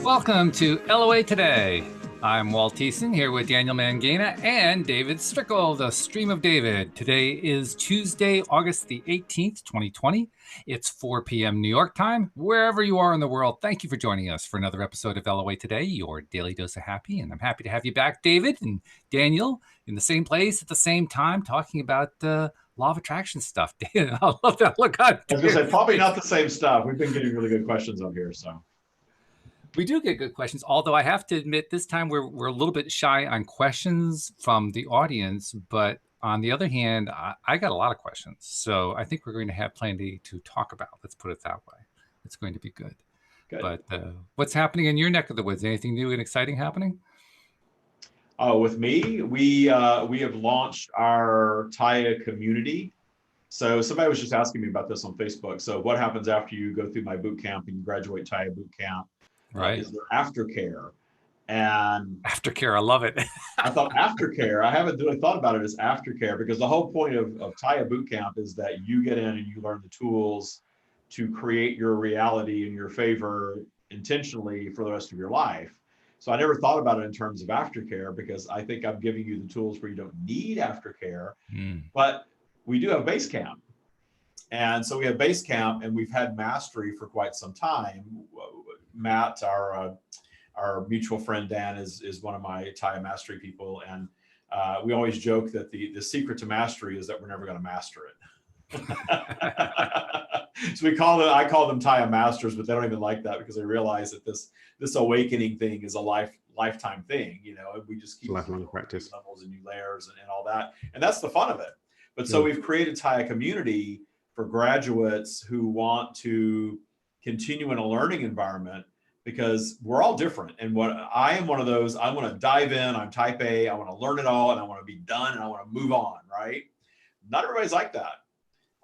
Welcome to LOA Today. I'm Walt here with Daniel Mangana and David Strickle, the Stream of David. Today is Tuesday, August the 18th, 2020. It's 4 p.m. New York time. Wherever you are in the world, thank you for joining us for another episode of LOA Today, your daily dose of happy. And I'm happy to have you back, David and Daniel, in the same place at the same time, talking about law of attraction stuff. I love that. Look, God, I was going to say, probably not the same stuff. We've been getting really good questions on here, so. We do get good questions, although I have to admit this time we're a little bit shy on questions from the audience. But on the other hand, I got a lot of questions. So I think we're going to have plenty to talk about. Let's put it that way. It's going to be good. But what's happening in your neck of the woods? Anything new and exciting happening? With me, we have launched our Taya community. So somebody was just asking me about this on Facebook. So what happens after you go through my boot camp and you graduate Taya boot camp? Right. Is there aftercare? And aftercare, I love it. I thought aftercare, I haven't really thought about it as aftercare, because the whole point of Taya boot camp is that you get in and you learn the tools to create your reality in your favor intentionally for the rest of your life. So I never thought about it in terms of aftercare, because I think I'm giving you the tools where you don't need aftercare, but we do have base camp. And so we have base camp, and we've had mastery for quite some time. Matt, our mutual friend Dan, is one of my Taya mastery people, and we always joke that the secret to mastery is that we're never going to master it. So I call them Taya masters, but they don't even like that, because they realize that this awakening thing is a lifetime thing. You know, we just keep lifelong practice, levels and new layers and all that, and that's the fun of it. But so we've created Taya community for graduates who want to continue in a learning environment, because we're all different. And what I am one of those, I want to dive in, I'm type A, I want to learn it all, and I want to be done, and I want to move on, right? Not everybody's like that.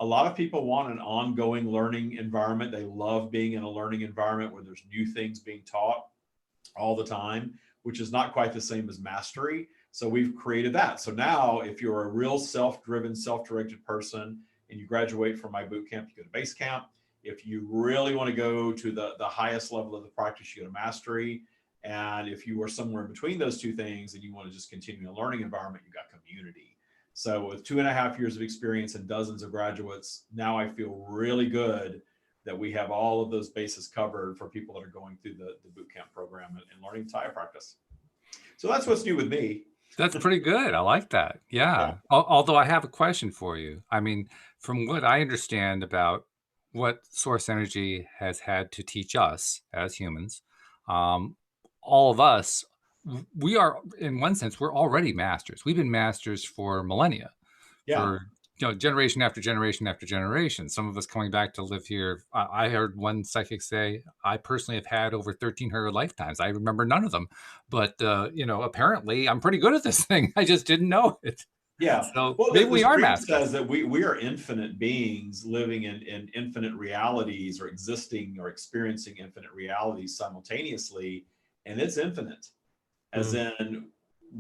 A lot of people want an ongoing learning environment. They love being in a learning environment where there's new things being taught all the time, which is not quite the same as mastery. So we've created that. So now if you're a real self-driven, self-directed person and you graduate from my boot camp, you go to base camp. If you really want to go to the highest level of the practice, you go to mastery. And if you are somewhere in between those two things and you want to just continue a learning environment, you got community. So with 2.5 years of experience and dozens of graduates, now I feel really good that we have all of those bases covered for people that are going through the boot camp program and learning Taya practice. So that's what's new with me. That's pretty good. I like that. Yeah. Although I have a question for you. I mean, from what I understand about what source energy has had to teach us as humans, all of us, we are, in one sense, we're already masters. We've been masters for millennia, for generation after generation after generation. Some of us coming back to live here. I heard one psychic say, I personally have had over 1,300 lifetimes. I remember none of them, but apparently I'm pretty good at this thing. I just didn't know it. Yeah. So maybe we are masters. Says that we are infinite beings living in infinite realities, or existing or experiencing infinite realities simultaneously, and it's infinite. As in,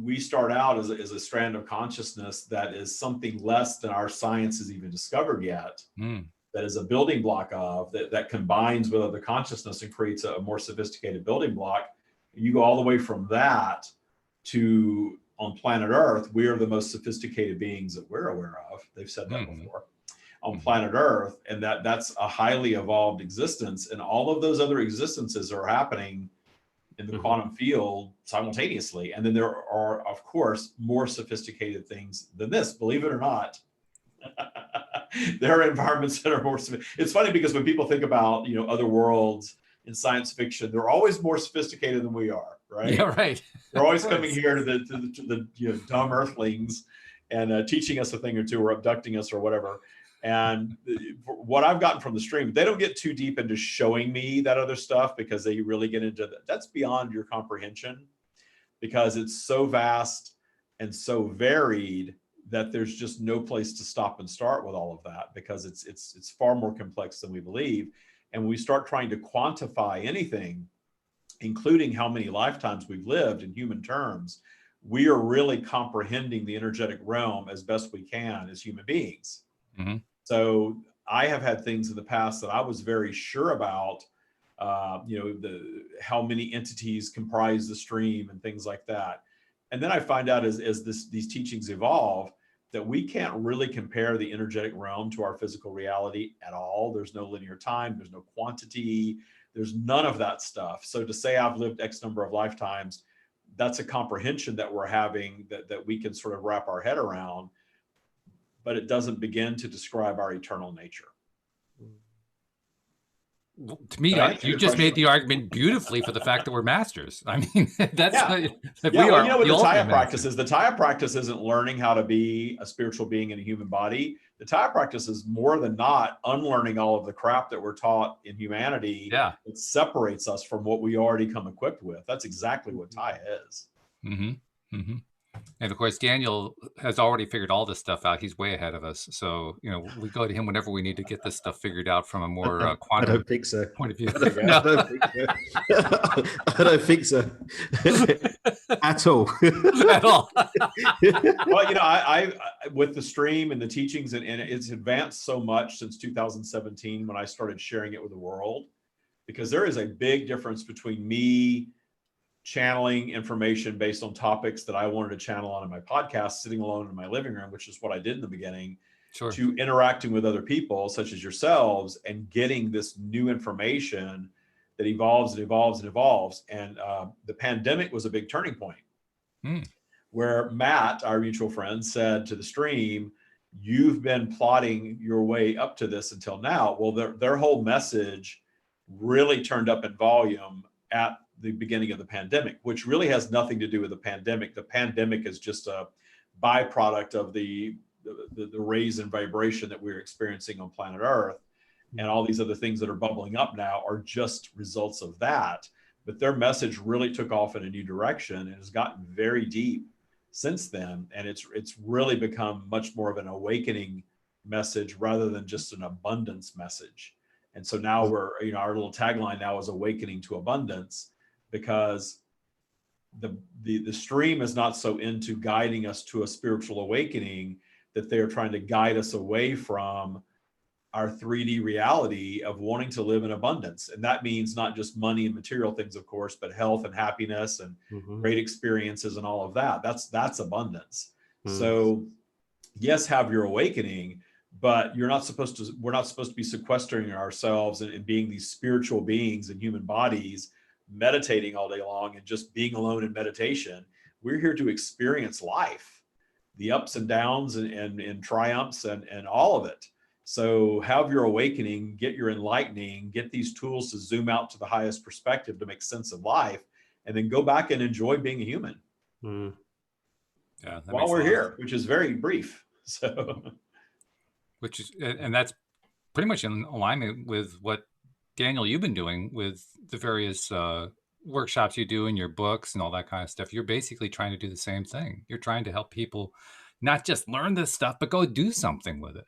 we start out as a strand of consciousness that is something less than our science has even discovered yet. That is a building block of that combines with other consciousness and creates a more sophisticated building block. You go all the way from that to, on planet Earth, we are the most sophisticated beings that we're aware of. They've said that before on planet Earth, and that's a highly evolved existence. And all of those other existences are happening in the quantum field simultaneously. And then there are, of course, more sophisticated things than this, believe it or not. There are environments that are more, it's funny because when people think about, other worlds in science fiction, they're always more sophisticated than we are, right? Yeah, right. They're always coming here to the dumb earthlings and teaching us a thing or two, or abducting us or whatever. And what I've gotten from the stream, they don't get too deep into showing me that other stuff, because they really get into that's beyond your comprehension, because it's so vast and so varied that there's just no place to stop and start with all of that, because it's far more complex than we believe. And when we start trying to quantify anything, including how many lifetimes we've lived in human terms, we are really comprehending the energetic realm as best we can as human beings. So I have had things in the past that I was very sure about how many entities comprise the stream and things like that. And then I find out as these teachings evolve that we can't really compare the energetic realm to our physical reality at all. There's no linear time, there's no quantity, there's none of that stuff. So to say I've lived X number of lifetimes, that's a comprehension that we're having that we can sort of wrap our head around, but it doesn't begin to describe our eternal nature. Well, to me, you just made the argument beautifully for the fact that we're masters. I mean, that's with the Taya practices, the Taya practice isn't learning how to be a spiritual being in a human body. The Taya practice is more than not unlearning all of the crap that we're taught in humanity. Yeah, it separates us from what we already come equipped with. That's exactly what Taya is. Mm-hmm. Mm-hmm. And of course, Daniel has already figured all this stuff out. He's way ahead of us. So, we go to him whenever we need to get this stuff figured out from a more quantum I don't think so. point of view. No. I don't think so. At all. At all. Well, I with the stream and the teachings, and it's advanced so much since 2017 when I started sharing it with the world, because there is a big difference between me channeling information based on topics that I wanted to channel on in my podcast, sitting alone in my living room, which is what I did in the beginning, sure, to interacting with other people such as yourselves and getting this new information that evolves and evolves and evolves. And the pandemic was a big turning point where Matt, our mutual friend, said to the stream, "You've been plotting your way up to this until now." Well, their whole message really turned up in volume at the beginning of the pandemic, which really has nothing to do with the pandemic. The pandemic is just a byproduct of the raise in vibration that we're experiencing on planet Earth. And all these other things that are bubbling up now are just results of that. But their message really took off in a new direction and has gotten very deep since then. And it's really become much more of an awakening message rather than just an abundance message. And so now our little tagline now is awakening to abundance, because the stream is not so into guiding us to a spiritual awakening that they are trying to guide us away from our 3D reality of wanting to live in abundance. And that means not just money and material things, of course, but health and happiness and great experiences and all of that. That's abundance. So yes, have your awakening, but we're not supposed to be sequestering ourselves and being these spiritual beings in human bodies, meditating all day long and just being alone in meditation. We're here to experience life, the ups and downs and triumphs and all of it. So have your awakening, get your enlightening, get these tools to zoom out to the highest perspective to make sense of life, and then go back and enjoy being a human. Yeah, while we're here, which is very brief. So, and that's pretty much in alignment with what, Daniel, you've been doing with the various workshops you do in your books and all that kind of stuff. You're basically trying to do the same thing. You're trying to help people not just learn this stuff, but go do something with it.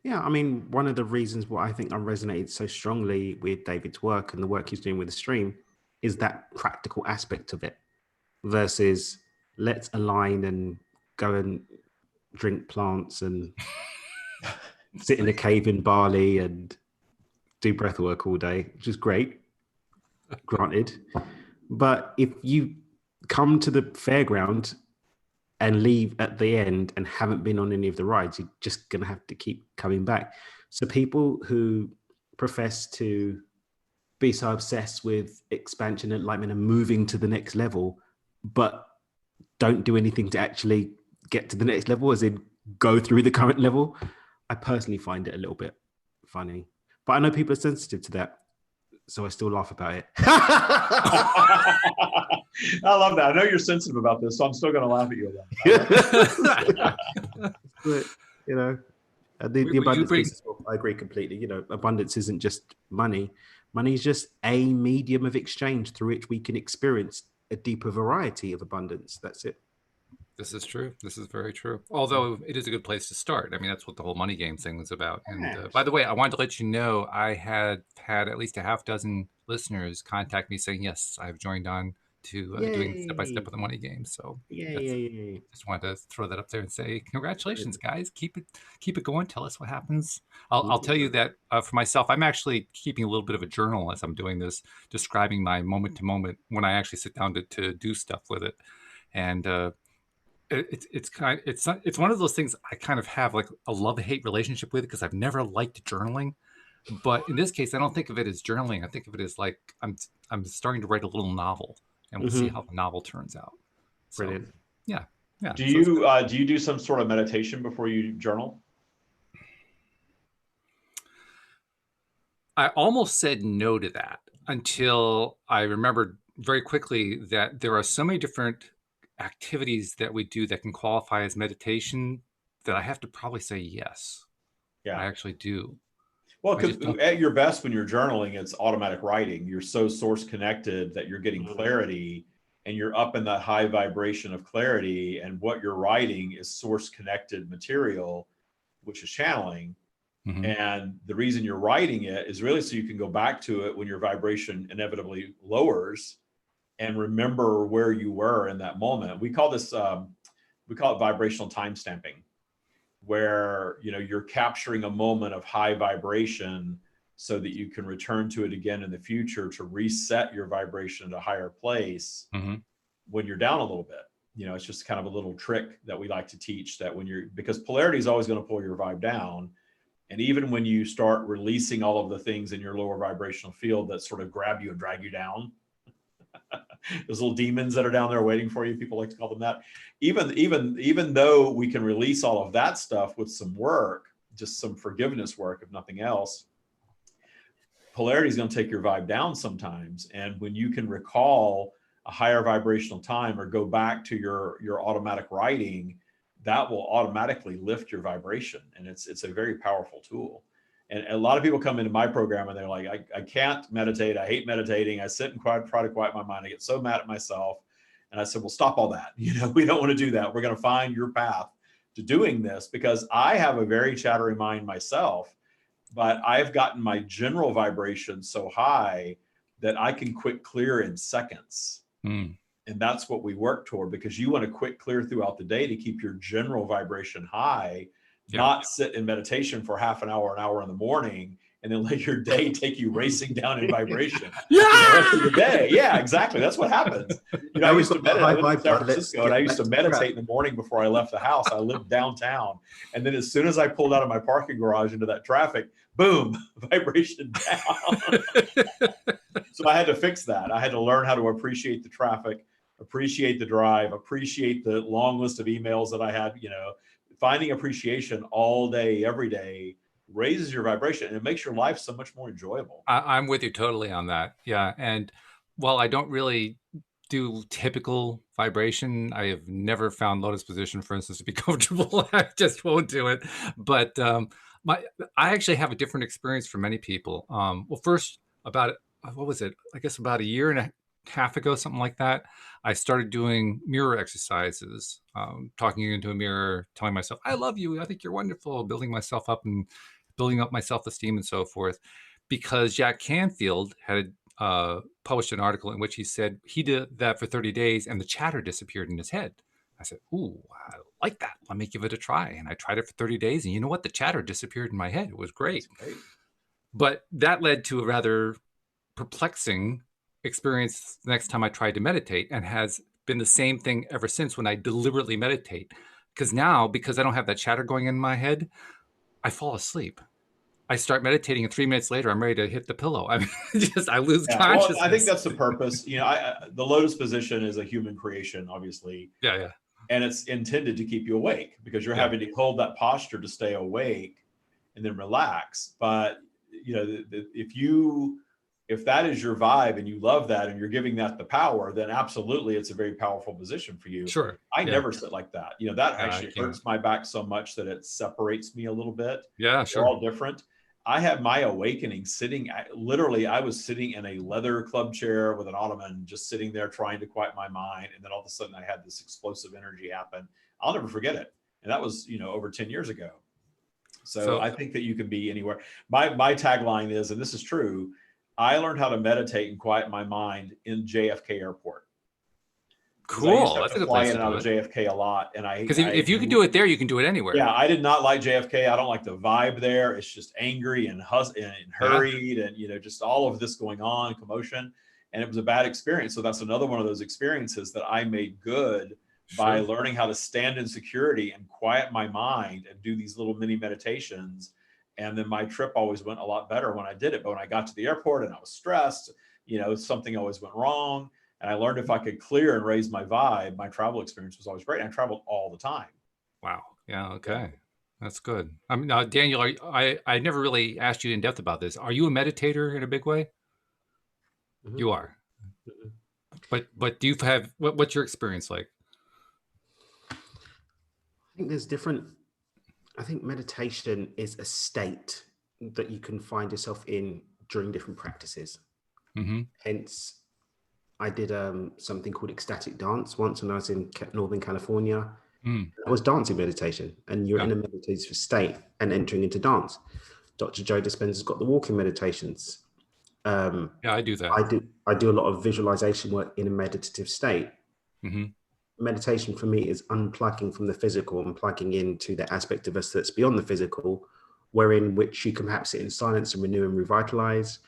Yeah, I mean, one of the reasons why I think I resonated so strongly with David's work and the work he's doing with the stream is that practical aspect of it versus let's align and go and drink plants and sit in a cave in Bali and do breath work all day, which is great, granted. But if you come to the fairground and leave at the end and haven't been on any of the rides, you're just going to have to keep coming back. So people who profess to be so obsessed with expansion and enlightenment and moving to the next level, but don't do anything to actually get to the next level, as in go through the current level, I personally find it a little bit funny. But I know people are sensitive to that, so I still laugh about it. I love that. I know you're sensitive about this, so I'm still going to laugh at you about it. But, the abundance piece, I agree completely. Abundance isn't just money. Money is just a medium of exchange through which we can experience a deeper variety of abundance. That's it. This is true. This is very true. Although it is a good place to start. I mean, that's what the whole money game thing was about. And by the way, I wanted to let you know I had at least a half dozen listeners contact me saying, yes, I've joined on to doing step by step Yay. with the money game. So that's Yeah. just wanted to throw that up there and say congratulations, guys. Keep it going. Tell us what happens. I'll tell you that for myself, I'm actually keeping a little bit of a journal as I'm doing this, describing my moment to moment when I actually sit down to do stuff with it. And it's one of those things I kind of have like a love-hate relationship with, because I've never liked journaling. But in this case, I don't think of it as journaling. I think of it as like I'm starting to write a little novel, and we'll see how the novel turns out. So Brilliant. yeah. Do So you do some sort of meditation before you journal? I almost said no to that until I remembered very quickly that there are so many different activities that we do that can qualify as meditation that I have to probably say yes. Yeah, I actually do. well, I because just don't. at your best when you're journaling, it's automatic writing. You're so source connected that you're getting clarity, and you're up in that high vibration of clarity. And what you're writing is source connected material, which is channeling. And the reason you're writing it is really so you can go back to it when your vibration inevitably lowers and remember where you were in that moment. We call this we call it vibrational time stamping, where you're capturing a moment of high vibration so that you can return to it again in the future to reset your vibration at a higher place when you're down a little bit. It's just kind of a little trick that we like to teach, that because polarity is always going to pull your vibe down. And even when you start releasing all of the things in your lower vibrational field that sort of grab you and drag you down, those little demons that are down there waiting for you, people like to call them that. Even though we can release all of that stuff with some work, just some forgiveness work, if nothing else, polarity is going to take your vibe down sometimes. And when you can recall a higher vibrational time or go back to your automatic writing, that will automatically lift your vibration. And it's a very powerful tool. And a lot of people come into my program and they're like, I can't meditate. I hate meditating. I sit and try to quiet my mind. I get so mad at myself. And I said, well, stop all that. We don't want to do that. We're going to find your path to doing this, because I have a very chattery mind myself, but I've gotten my general vibration so high that I can quick clear in seconds. And that's what we work toward, because you want to quick clear throughout the day to keep your general vibration high, not sit in meditation for half an hour in the morning, and then let your day take you racing down in vibration for the rest of the day. Yeah, exactly. That's what happens. I used to meditate. I lived in San Francisco, and I used to meditate in the morning before I left the house. I lived downtown. And then as soon as I pulled out of my parking garage into that traffic, boom, vibration down. So I had to fix that. I had to learn how to appreciate the traffic, appreciate the drive, appreciate the long list of emails that I had. Finding appreciation all day, every day raises your vibration, and it makes your life so much more enjoyable. I'm with you totally on that. Yeah. And while I don't really do typical vibration, I have never found lotus position, for instance, to be comfortable. I just won't do it. But I actually have a different experience for many people. Well, first, what was it? I guess about a year and a half ago, something like that, I started doing mirror exercises, talking into a mirror, telling myself, I love you, I think you're wonderful, building myself up and building up my self-esteem and so forth. Because Jack Canfield had published an article in which he said he did that for 30 days and the chatter disappeared in his head. I said, ooh, I like that. Let me give it a try. And I tried it for 30 days. And you know what? The chatter disappeared in my head. It was great. But that led to a rather perplexing experience the next time I tried to meditate, and has been the same thing ever since when I deliberately meditate. Because now, because I don't have that chatter going in my head, I fall asleep. I start meditating, and 3 minutes later, I'm ready to hit the pillow. I lose consciousness. Well, I think that's the purpose. The lotus position is a human creation, obviously. Yeah. And it's intended to keep you awake, because you're having to hold that posture to stay awake and then relax. But if that is your vibe and you love that and you're giving that the power, then absolutely it's a very powerful position for you. Sure. I never sit like that. That actually hurts my back so much that it separates me a little bit. Yeah, sure. We're all different. I had my awakening I was sitting in a leather club chair with an ottoman, just sitting there trying to quiet my mind. And then all of a sudden I had this explosive energy happen. I'll never forget it. And that was, over 10 years ago. So I think that you can be anywhere. My tagline is, and this is true, I learned how to meditate and quiet my mind in JFK Airport. because I used Cool. to have That's a to good fly place in to and out do of it. JFK a lot. And Because if you can do it there, you can do it anywhere. Yeah, I did not like JFK. I don't like the vibe there. It's just angry and hurried, and just all of this going on, commotion, and it was a bad experience. So that's another one of those experiences that I made good by learning how to stand in security and quiet my mind and do these little mini meditations. And then my trip always went a lot better when I did it. But when I got to the airport and I was stressed, something always went wrong. And I learned if I could clear and raise my vibe, my travel experience was always great. And I traveled all the time. Wow. Yeah. Okay. That's good. I mean, Daniel, I never really asked you in depth about this. Are you a meditator in a big way? Mm-hmm. You are. Mm-hmm. But do you have what's your experience like? I think there's different. I think meditation is a state that you can find yourself in during different practices. Mm-hmm. Hence, I did something called ecstatic dance once when I was in Northern California. I was dancing meditation, and you're in a meditative state and entering into dance. Dr. Joe Dispenza's got the walking meditations. Yeah, I do that. I do a lot of visualization work in a meditative state. Mm-hmm. Meditation for me is unplugging from the physical and plugging into the aspect of us that's beyond the physical, wherein which you can perhaps sit in silence and renew and revitalize.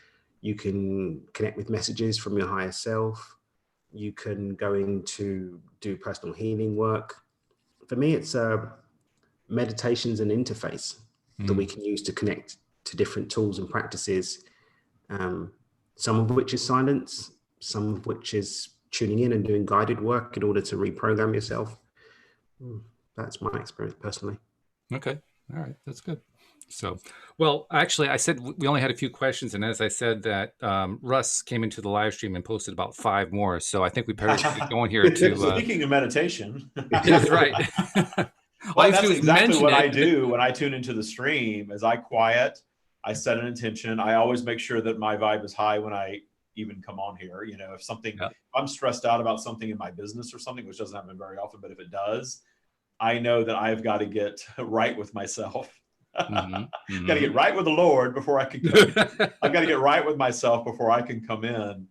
You can connect with messages from your higher self. You can go into do personal healing work. For me, it's meditation's an interface that we can use to connect to different tools and practices, some of which is silence, some of which is tuning in and doing guided work in order to reprogram yourself. That's my experience personally. Okay. All right. That's good. So, well, actually, I said we only had a few questions. And as I said that Russ came into the live stream and posted about 5 more. So I think we better get going here to... Speaking of meditation. That's right. Well, that's exactly what I do when I tune into the stream is I quiet, I set an intention. I always make sure that my vibe is high when I even come on here. If I'm stressed out about something in my business or something, which doesn't happen very often, but if it does, I know that I've got to get right with myself. Mm-hmm. Got to get right with the Lord before I can come in. I've got to get right with myself before I can come in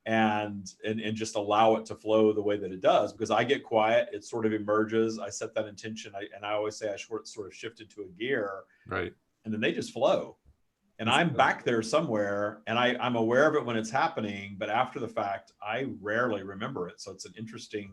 and just allow it to flow the way that it does, because I get quiet, it sort of emerges, I set that intention, and I always say I sort of shift into a gear, right, and then they just flow, and I'm back there somewhere, and I'm aware of it when it's happening, but after the fact I rarely remember it. So it's an interesting,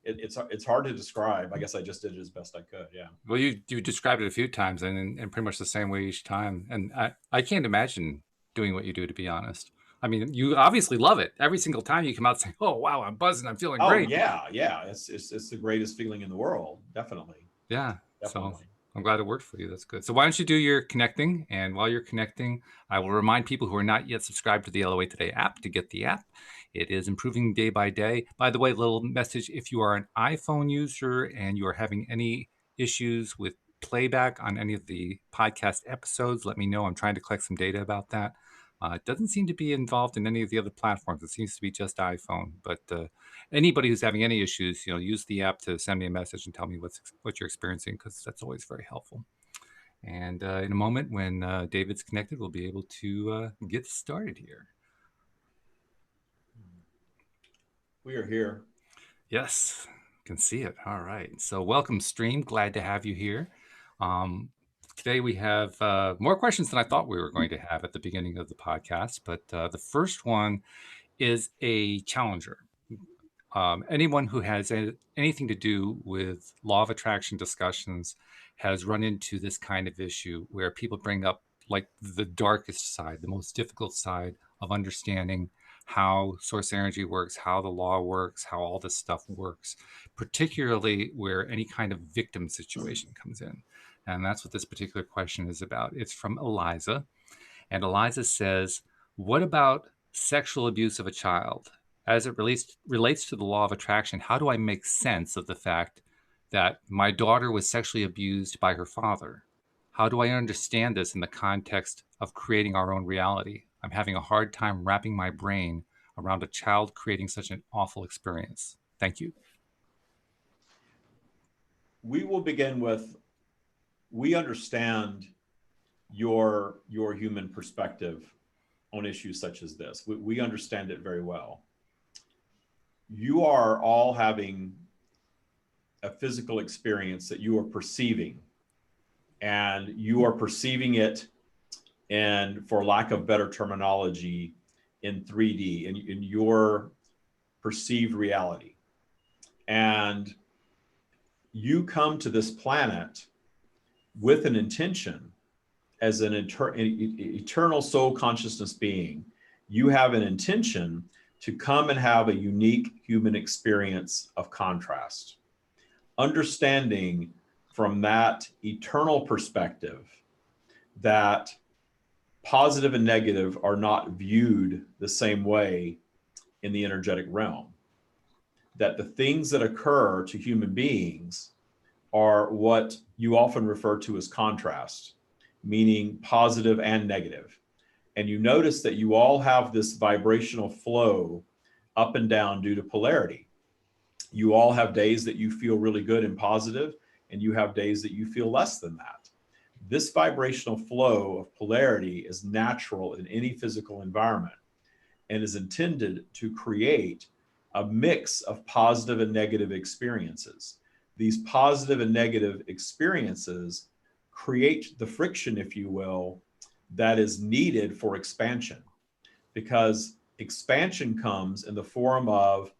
it's hard to describe. I guess I just did it as best I could. Yeah. Well, you described it a few times and pretty much the same way each time, and I can't imagine doing what you do, to be honest. I mean, you obviously love it. Every single time you come out saying, "Oh wow, I'm buzzing, I'm feeling great." Yeah. It's the greatest feeling in the world, definitely. Yeah, definitely. So I'm glad it worked for you. That's good. So why don't you do your connecting? And while you're connecting, I will remind people who are not yet subscribed to the LOA Today app to get the app. It is improving day by day. By the way, little message: if you are an iPhone user and you are having any issues with playback on any of the podcast episodes, let me know. I'm trying to collect some data about that. It doesn't seem to be involved in any of the other platforms. It seems to be just iPhone. But anybody who's having any issues, use the app to send me a message and tell me what you're experiencing, because that's always very helpful. And in a moment, when David's connected, we'll be able to get started here. We are here. Yes, can see it. All right. So welcome, stream. Glad to have you here. Today we have more questions than I thought we were going to have at the beginning of the podcast. But the first one is a challenger. Anyone who has anything to do with law of attraction discussions has run into this kind of issue where people bring up like the darkest side, the most difficult side of understanding how source energy works, how the law works, how all this stuff works, particularly where any kind of victim situation comes in. And that's what this particular question is about. It's from Eliza. And Eliza says, what about sexual abuse of a child? As it relates to the law of attraction, how do I make sense of the fact that my daughter was sexually abused by her father? How do I understand this in the context of creating our own reality? I'm having a hard time wrapping my brain around a child creating such an awful experience. Thank you. We will begin with, we understand your human perspective on issues such as this. We understand it very well. you are all having a physical experience that you are perceiving, and you are perceiving it, and for lack of better terminology, in 3D, in your perceived reality. And you come to this planet with an intention as an eternal soul consciousness being. You have an intention to come and have a unique human experience of contrast. Understanding from that eternal perspective that positive and negative are not viewed the same way in the energetic realm. That the things that occur to human beings are what you often refer to as contrast, meaning positive and negative. And you notice that you all have this vibrational flow up and down due to polarity. You all have days that you feel really good and positive, and you have days that you feel less than that. This vibrational flow of polarity is natural in any physical environment and is intended to create a mix of positive and negative experiences. These positive and negative experiences create the friction, if you will, that is needed for expansion, because expansion comes in the form of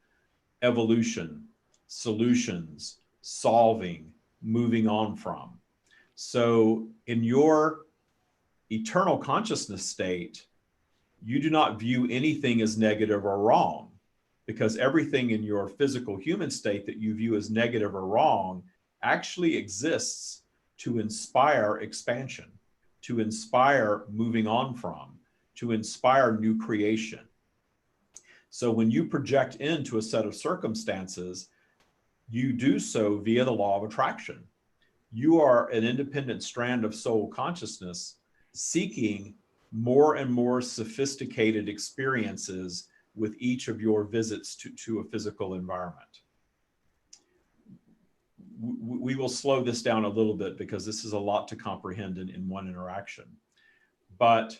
evolution, solutions, solving, moving on from. So in your eternal consciousness state, you do not view anything as negative or wrong, because everything in your physical human state that you view as negative or wrong actually exists to inspire expansion, to inspire moving on from, to inspire new creation. So when you project into a set of circumstances, you do so via the law of attraction. You are an independent strand of soul consciousness seeking more and more sophisticated experiences with each of your visits to a physical environment. We will slow this down a little bit because this is a lot to comprehend in one interaction. But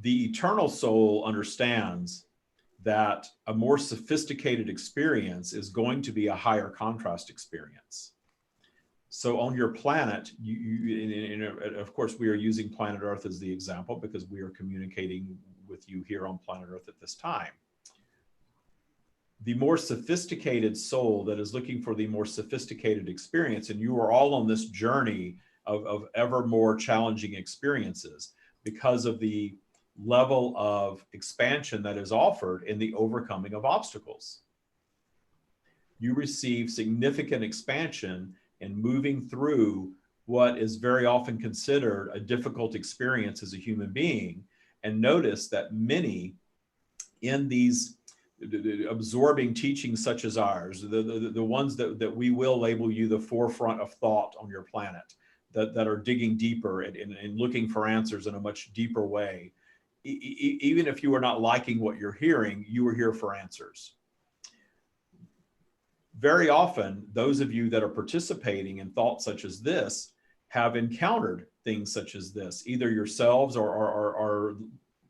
the eternal soul understands that a more sophisticated experience is going to be a higher contrast experience. So on your planet, of course, we are using planet Earth as the example because we are communicating with you here on planet Earth at this time. The more sophisticated soul that is looking for the more sophisticated experience, and you are all on this journey of ever more challenging experiences because of the level of expansion that is offered in the overcoming of obstacles. You receive significant expansion in moving through what is very often considered a difficult experience as a human being. And notice that many in these absorbing teachings such as ours, the ones that we will label you the forefront of thought on your planet, that are digging deeper and looking for answers in a much deeper way. Even if you are not liking what you're hearing, you are here for answers. Very often, those of you that are participating in thought such as this have encountered things such as this. Either yourselves or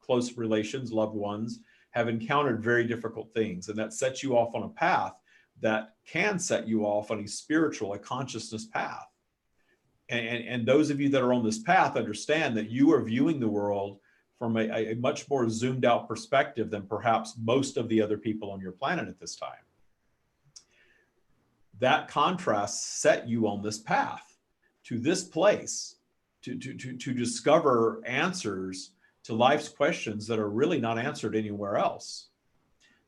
close relations, loved ones, have encountered very difficult things. And that sets you off on a path that can set you off on a spiritual, a consciousness path. And those of you that are on this path understand that you are viewing the world from a much more zoomed out perspective than perhaps most of the other people on your planet at this time. That contrast set you on this path to this place to discover answers to life's questions that are really not answered anywhere else.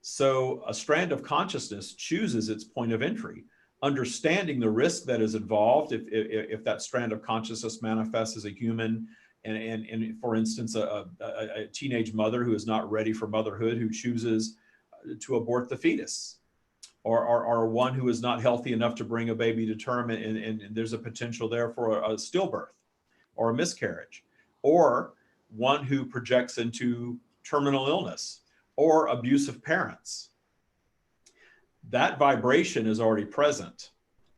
So a strand of consciousness chooses its point of entry, understanding the risk that is involved if that strand of consciousness manifests as a human, and for instance, a teenage mother who is not ready for motherhood, who chooses to abort the fetus, or one who is not healthy enough to bring a baby to term, and there's a potential there for a stillbirth or a miscarriage, or one who projects into terminal illness or abusive parents. That vibration is already present.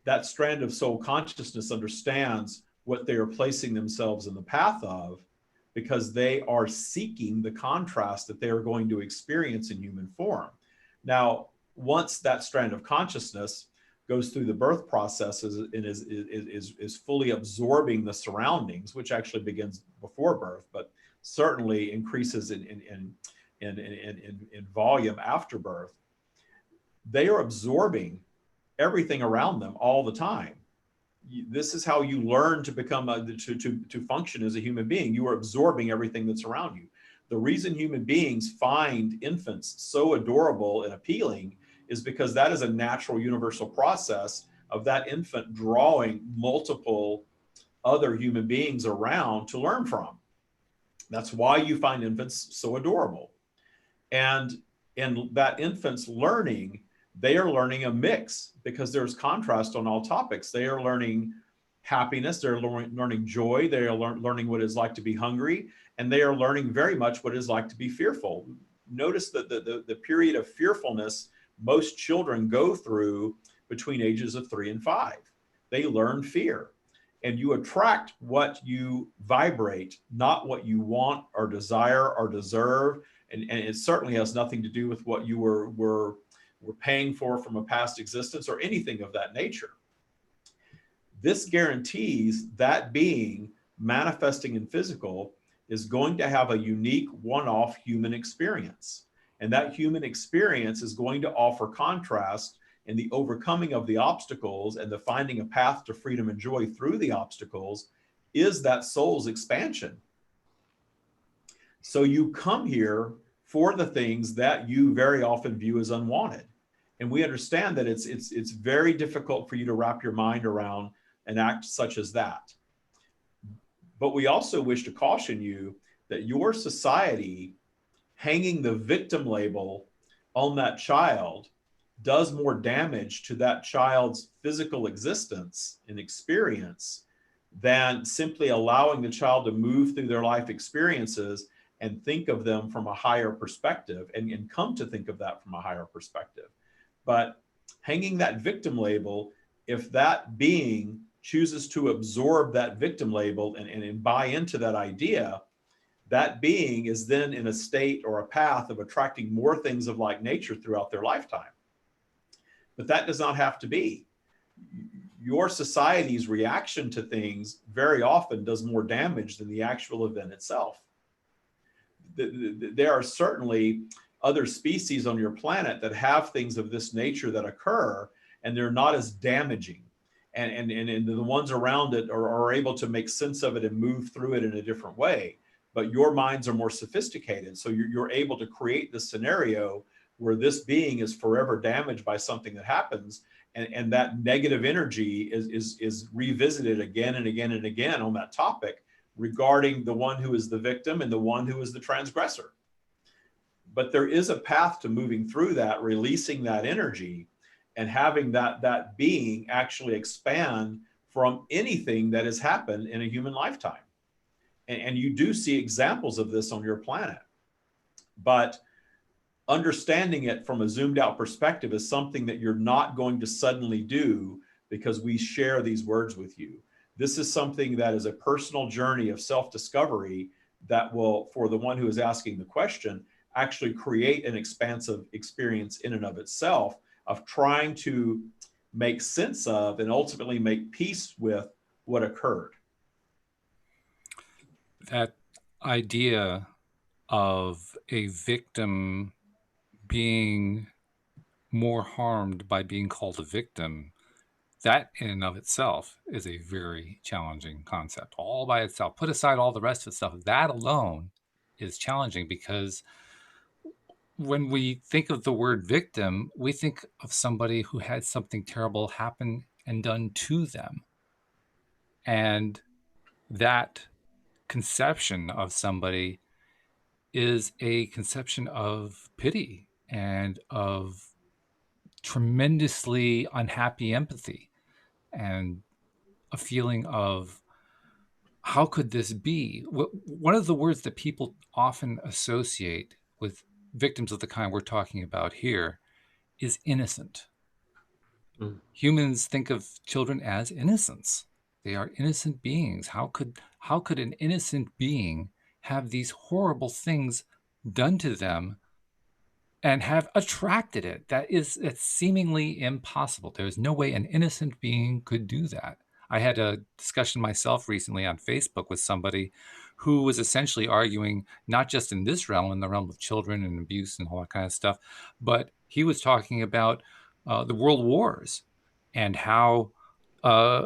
That strand of soul consciousness understands what they are placing themselves in the path of, because they are seeking the contrast that they are going to experience in human form. Now, once that strand of consciousness goes through the birth processes and is fully absorbing the surroundings, which actually begins before birth, but certainly increases in volume after birth, they are absorbing everything around them all the time. This is how you learn to become to function as a human being. You are absorbing everything that's around you. The reason human beings find infants so adorable and appealing is because that is a natural universal process of that infant drawing multiple other human beings around to learn from. That's why you find infants so adorable. And in that infant's learning, they are learning a mix because there's contrast on all topics. They are learning happiness, they're learning joy, they are learning what it's like to be hungry, and they are learning very much what it's like to be fearful. Notice that the period of fearfulness most children go through between ages of 3 and 5. They learn fear. And you attract what you vibrate, not what you want or desire or deserve. And it certainly has nothing to do with what you were paying for from a past existence or anything of that nature. This guarantees that being manifesting in physical is going to have a unique one-off human experience. And that human experience is going to offer contrast in the overcoming of the obstacles and the finding a path to freedom and joy through the obstacles is that soul's expansion. So you come here for the things that you very often view as unwanted. And we understand that it's very difficult for you to wrap your mind around an act such as that. But we also wish to caution you that your society hanging the victim label on that child does more damage to that child's physical existence and experience than simply allowing the child to move through their life experiences and think of them from a higher perspective and come to think of that from a higher perspective. But hanging that victim label, if that being chooses to absorb that victim label and buy into that idea, that being is then in a state or a path of attracting more things of like nature throughout their lifetime. But that does not have to be. Your society's reaction to things very often does more damage than the actual event itself. There are certainly other species on your planet that have things of this nature that occur, and they're not as damaging. And the ones around it are able to make sense of it and move through it in a different way. But your minds are more sophisticated. So you're able to create this scenario where this being is forever damaged by something that happens. And that negative energy is revisited again and again and again on that topic regarding the one who is the victim and the one who is the transgressor. But there is a path to moving through that, releasing that energy and having that being actually expand from anything that has happened in a human lifetime. And you do see examples of this on your planet. But understanding it from a zoomed out perspective is something that you're not going to suddenly do because we share these words with you. This is something that is a personal journey of self-discovery that will, for the one who is asking the question, actually create an expansive experience in and of itself of trying to make sense of and ultimately make peace with what occurred. That idea of a victim being more harmed by being called a victim, that in and of itself is a very challenging concept all by itself. Put aside all the rest of the stuff. That alone is challenging because when we think of the word victim, we think of somebody who had something terrible happen and done to them. And that conception of somebody is a conception of pity and of tremendously unhappy empathy and a feeling of how could this be? One of the words that people often associate with victims of the kind we're talking about here is innocent. Mm. Humans think of children as innocents. They are innocent beings. How could an innocent being have these horrible things done to them and have attracted it. It's seemingly impossible. There's no way an innocent being could do that. I had a discussion myself recently on Facebook with somebody who was essentially arguing, not just in this realm, in the realm of children and abuse and all that kind of stuff, but he was talking about the world wars and how, uh,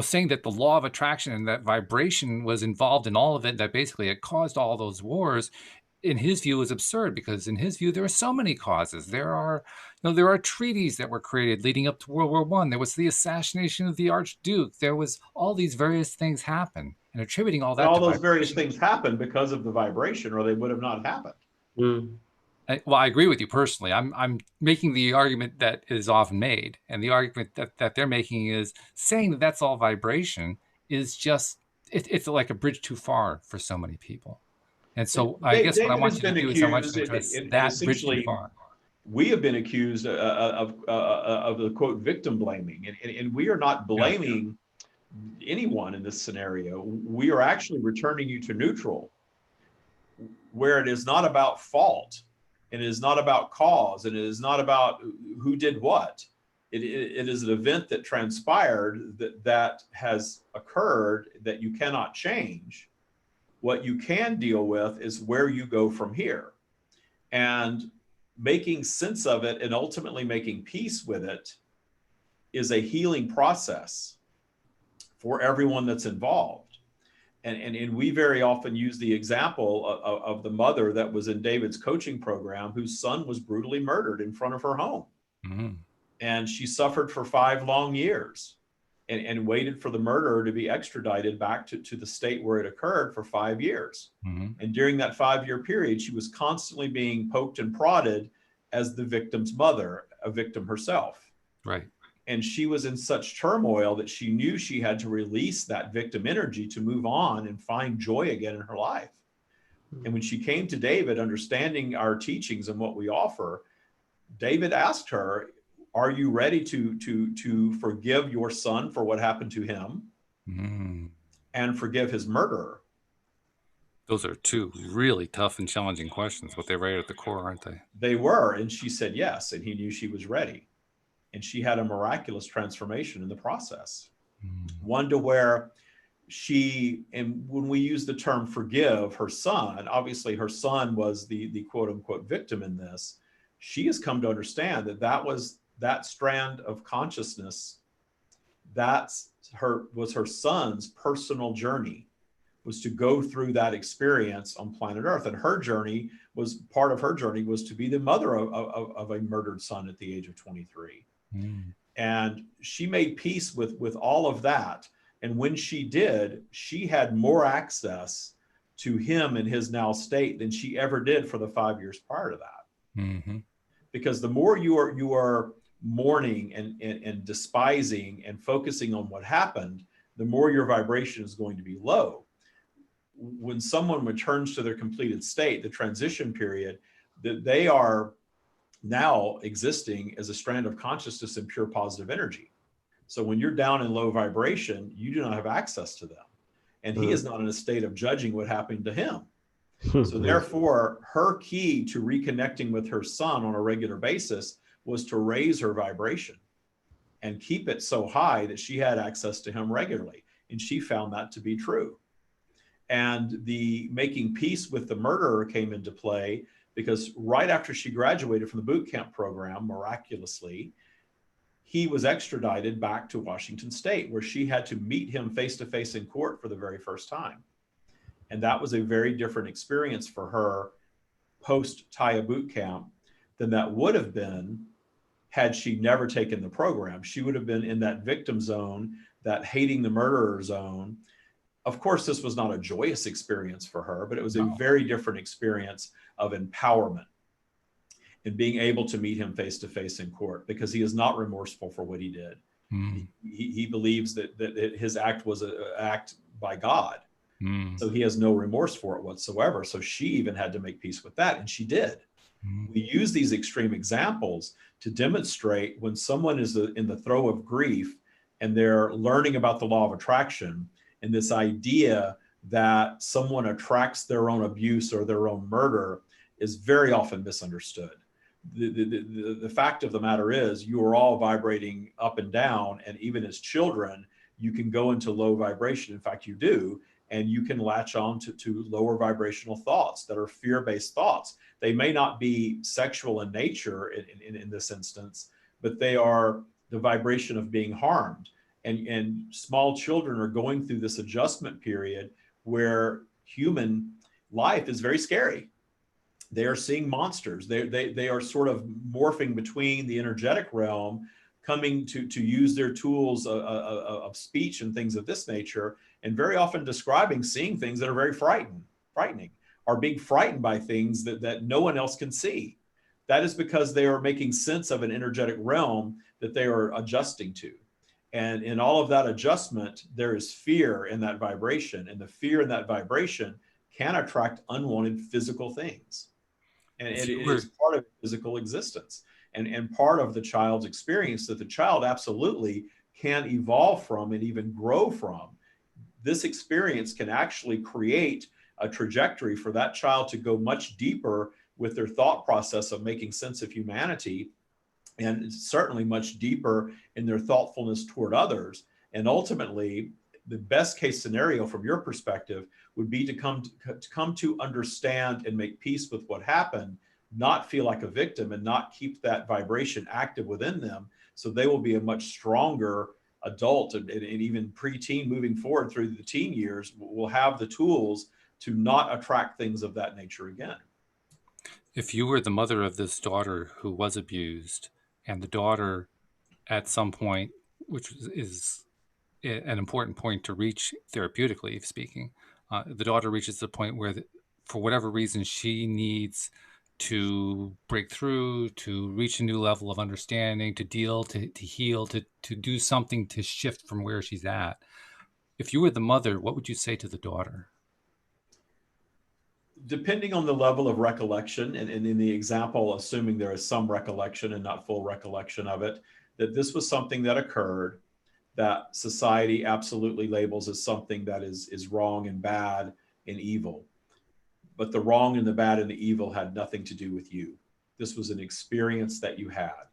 saying that the law of attraction and that vibration was involved in all of it, that basically it caused all those wars. In his view, is absurd, because in his view there are so many causes. There are treaties that were created leading up to World War One. There was the assassination of the Archduke. There was all these various things happen, and attributing all And that all to those various vibration. things happen because of the vibration, or they would have not happened. Mm. Well, I agree with you personally. I'm making the argument that is often made, and the argument that they're making is saying that that's all vibration is just it's like a bridge too far for so many people. And so I guess what I David has want you to been do is I want you accused, to address and that bridge too essentially, far. we have been accused of the quote victim blaming, and we are not blaming anyone in this scenario. We are actually returning you to neutral, where it is not about fault, and it is not about cause, and it is not about who did what. It is an event that transpired, that has occurred, that you cannot change. What you can deal with is where you go from here, and making sense of it and ultimately making peace with it is a healing process for everyone that's involved. And we very often use the example of the mother that was in David's coaching program, whose son was brutally murdered in front of her home. Mm-hmm. And she suffered for 5 long years, and waited for the murderer to be extradited back to the state where it occurred for 5 years. Mm-hmm. And during that 5-year period, she was constantly being poked and prodded as the victim's mother, a victim herself. Right. And she was in such turmoil that she knew she had to release that victim energy to move on and find joy again in her life. And when she came to David, understanding our teachings and what we offer, David asked her, are you ready to forgive your son for what happened to him, and forgive his murderer? Those are two really tough and challenging questions, but they're right at the core, aren't they? They were. And she said yes. And he knew she was ready. And she had a miraculous transformation in the process. One to where and when we use the term forgive her son, obviously her son was the quote unquote victim in this. She has come to understand that strand of consciousness, was her son's personal journey, was to go through that experience on planet Earth. And part of her journey was to be the mother of a murdered son at the age of 23. And she made peace with all of that. And when she did, she had more access to him in his now state than she ever did for the 5 years prior to that. Mm-hmm. Because the more you are mourning and despising and focusing on what happened, the more your vibration is going to be low. When someone returns to their completed state, the transition period, that they are now existing as a strand of consciousness and pure positive energy. So when you're down in low vibration, you do not have access to them. And he is not in a state of judging what happened to him. So therefore, her key to reconnecting with her son on a regular basis was to raise her vibration and keep it so high that she had access to him regularly. And she found that to be true. And the making peace with the murderer came into play because right after she graduated from the boot camp program, miraculously, he was extradited back to Washington State, where she had to meet him face-to-face in court for the very first time. And that was a very different experience for her post-Taya boot camp than that would have been had she never taken the program. She would have been in that victim zone, that hating the murderer zone. Of course, this was not a joyous experience for her, but it was a very different experience of empowerment and being able to meet him face-to-face in court, because he is not remorseful for what he did. He believes that his act was an act by God. So he has no remorse for it whatsoever. So she even had to make peace with that, and she did. We use these extreme examples to demonstrate when someone is in the throes of grief and they're learning about the law of attraction, and this idea that someone attracts their own abuse or their own murder is very often misunderstood. the fact of the matter is you are all vibrating up and down. And even as children, you can go into low vibration. In fact, you do. And you can latch on to lower vibrational thoughts that are fear-based thoughts. They may not be sexual in nature in this instance, but they are the vibration of being harmed. And small children are going through this adjustment period where human life is very scary. They are seeing monsters. They are sort of morphing between the energetic realm, coming to use their tools of speech and things of this nature, and very often describing seeing things that are very frightening, are being frightened by things that no one else can see. That is because they are making sense of an energetic realm that they are adjusting to. And in all of that adjustment, there is fear in that vibration, and the fear in that vibration can attract unwanted physical things. And it is part of physical existence and part of the child's experience that the child absolutely can evolve from and even grow from. This experience can actually create a trajectory for that child to go much deeper with their thought process of making sense of humanity, and certainly much deeper in their thoughtfulness toward others. And ultimately, the best case scenario from your perspective would be to come to understand and make peace with what happened, not feel like a victim, and not keep that vibration active within them. So they will be a much stronger adult, and even preteen moving forward through the teen years will have the tools to not attract things of that nature again. If you were the mother of this daughter who was abused, and the daughter at some point, which is an important point to reach therapeutically speaking, the daughter reaches the point where, for whatever reason, she needs to break through, to reach a new level of understanding, to deal, to heal, to do something to shift from where she's at. If you were the mother, what would you say to the daughter? Depending on the level of recollection, and in the example, assuming there is some recollection and not full recollection of it, that this was something that occurred that society absolutely labels as something that is wrong and bad and evil. But the wrong and the bad and the evil had nothing to do with you. This was an experience that you had.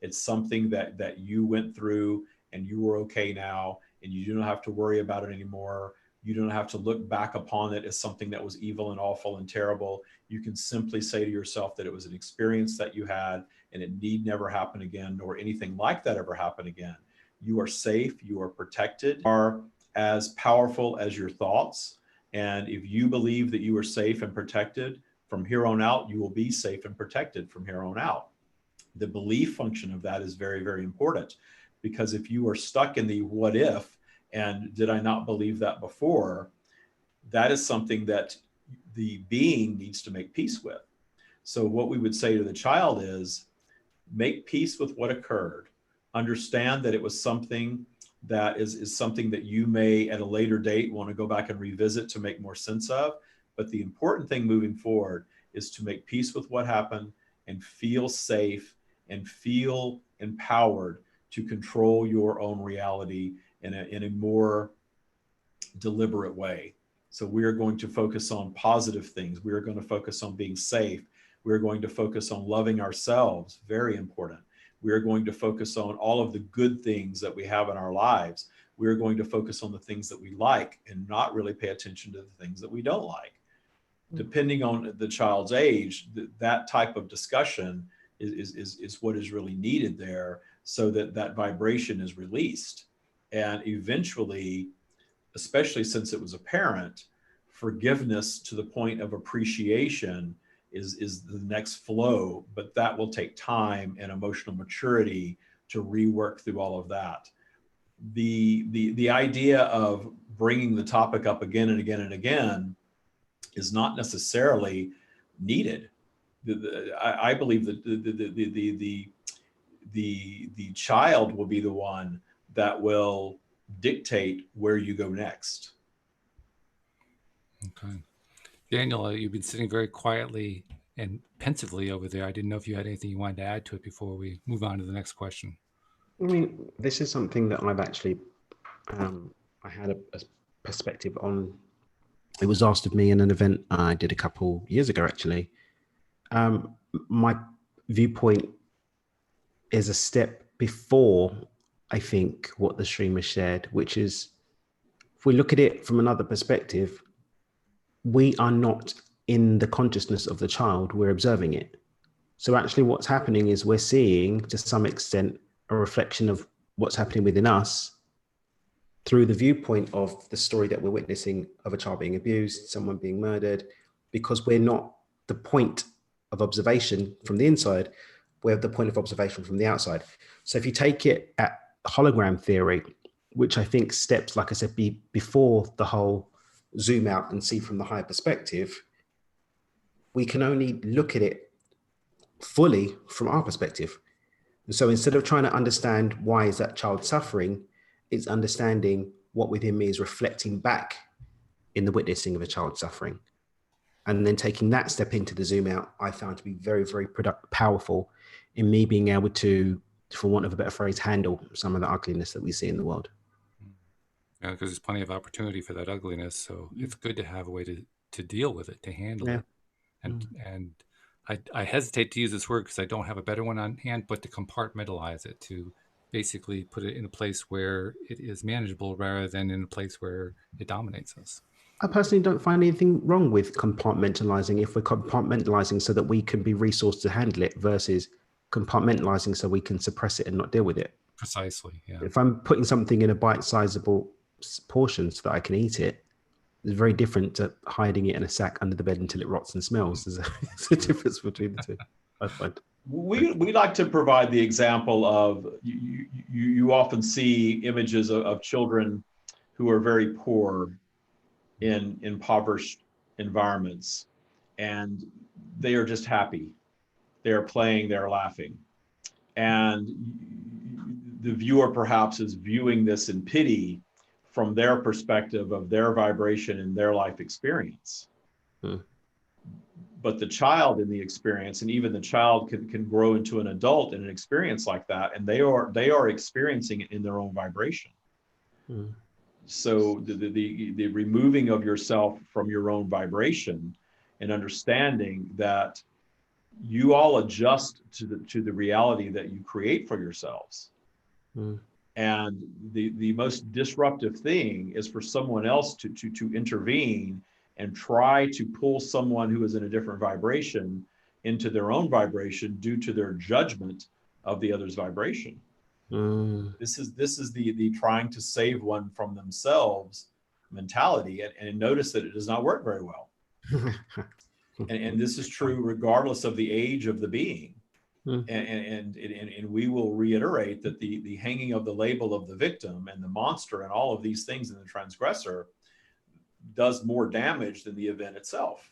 It's something that you went through, and you were okay now, and you don't have to worry about it anymore. You don't have to look back upon it as something that was evil and awful and terrible. You can simply say to yourself that it was an experience that you had, and it need never happen again, nor anything like that ever happen again. You are safe, you are protected, you are as powerful as your thoughts. And if you believe that you are safe and protected from here on out, you will be safe and protected from here on out. The belief function of that is very, very important, because if you are stuck in the what if, and did I not believe that before, that is something that the being needs to make peace with. So what we would say to the child is, make peace with what occurred. Understand that it was something that is something that you may at a later date want to go back and revisit to make more sense of. But the important thing moving forward is to make peace with what happened and feel safe and feel empowered to control your own reality in a more deliberate way. So we are going to focus on positive things. We are going to focus on being safe. We're going to focus on loving ourselves, very important. We are going to focus on all of the good things that we have in our lives. We are going to focus on the things that we like and not really pay attention to the things that we don't like. Depending on the child's age, that type of discussion is what is really needed there, so that that vibration is released. And eventually, especially since it was a parent, forgiveness to the point of appreciation is the next flow, but that will take time and emotional maturity to rework through all of that. The idea of bringing the topic up again and again and again is not necessarily needed. I believe that the child will be the one that will dictate where you go next. Okay. Daniel, you've been sitting very quietly and pensively over there. I didn't know if you had anything you wanted to add to it before we move on to the next question. I mean, this is something that I've actually, I had a perspective on. It was asked of me in an event I did a couple years ago, actually. My viewpoint is a step before, I think, what the streamer shared, which is, if we look at it from another perspective, we are not in the consciousness of the child, we're observing it. So actually what's happening is we're seeing, to some extent, a reflection of what's happening within us through the viewpoint of the story that we're witnessing of a child being abused, someone being murdered, because we're not the point of observation from the inside, we're the point of observation from the outside. So if you take it at hologram theory, which I think steps, like I said, before the whole zoom out and see from the higher perspective, we can only look at it fully from our perspective. And so instead of trying to understand why is that child suffering, it's understanding what within me is reflecting back in the witnessing of a child suffering. And then taking that step into the zoom out, I found to be very, very powerful in me being able to, for want of a better phrase, handle some of the ugliness that we see in the world. Yeah, because there's plenty of opportunity for that ugliness. So it's good to have a way to deal with it, to handle it. And I hesitate to use this word because I don't have a better one on hand, but to compartmentalize it, to basically put it in a place where it is manageable rather than in a place where it dominates us. I personally don't find anything wrong with compartmentalizing if we're compartmentalizing so that we can be resourced to handle it versus compartmentalizing so we can suppress it and not deal with it. Precisely, yeah. If I'm putting something in a bite-sizable portion so that I can eat it, it's very different to hiding it in a sack under the bed until it rots and smells. There's a difference between the two, I find. We like to provide the example of, you often see images of children who are very poor in impoverished environments, and they are just happy. They're playing, they're laughing. And the viewer perhaps is viewing this in pity from their perspective of their vibration and their life experience. But the child in the experience, and even the child can grow into an adult in an experience like that, and they are experiencing it in their own vibration. So the removing of yourself from your own vibration and understanding that you all adjust to the reality that you create for yourselves. And the most disruptive thing is for someone else to intervene and try to pull someone who is in a different vibration into their own vibration due to their judgment of the other's vibration. This is the trying to save one from themselves mentality, and notice that it does not work very well. and this is true regardless of the age of the being. And we will reiterate that the hanging of the label of the victim and the monster and all of these things in the transgressor does more damage than the event itself.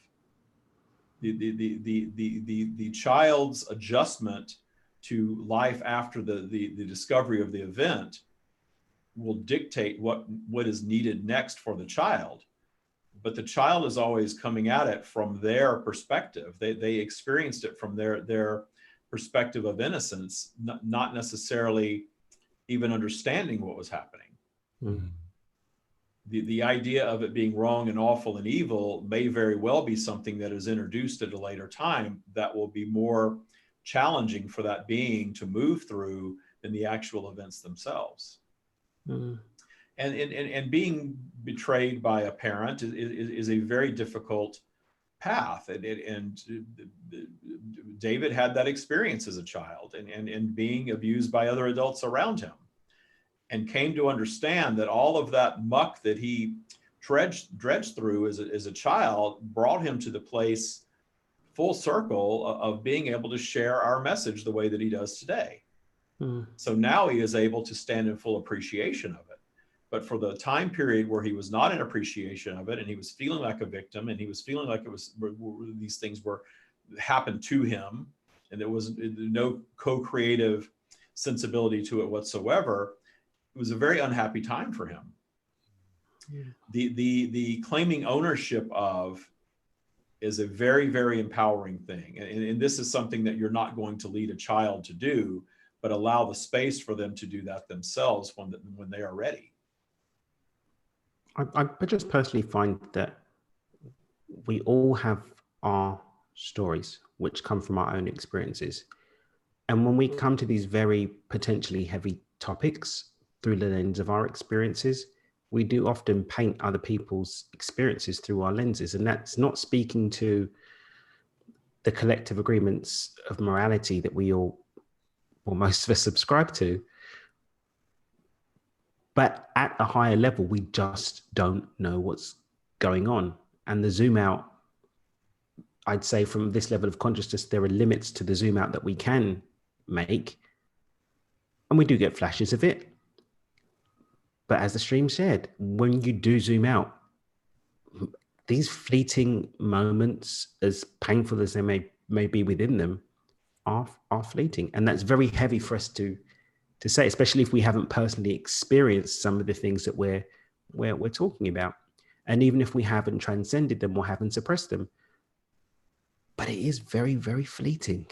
The child's adjustment to life after the discovery of the event will dictate what is needed next for the child. But the child is always coming at it from their perspective. They experienced it from their perspective of innocence, not necessarily even understanding what was happening. The idea of it being wrong and awful and evil may very well be something that is introduced at a later time that will be more challenging for that being to move through than the actual events themselves. And being betrayed by a parent is a very difficult path. And David had that experience as a child and being abused by other adults around him, and came to understand that all of that muck that he dredged through as a child brought him to the place full circle of being able to share our message the way that he does today. So now he is able to stand in full appreciation of it. But for the time period where he was not in appreciation of it, and he was feeling like a victim, and he was feeling like these things happened to him, and there was no co-creative sensibility to it whatsoever, it was a very unhappy time for him. The claiming ownership of is a very, very empowering thing. And this is something that you're not going to lead a child to do, but allow the space for them to do that themselves when they are ready. I just personally find that we all have our stories which come from our own experiences. And when we come to these very potentially heavy topics through the lens of our experiences, we do often paint other people's experiences through our lenses. And that's not speaking to the collective agreements of morality that we all, or most of us, subscribe to. But at a higher level, we just don't know what's going on. And the zoom out, I'd say from this level of consciousness, there are limits to the zoom out that we can make. And we do get flashes of it. But as the stream said, when you do zoom out, these fleeting moments, as painful as they may be within them, are fleeting. And that's very heavy for us to say, especially if we haven't personally experienced some of the things that we're talking about. And even if we haven't transcended them or haven't suppressed them, but it is very, very fleeting,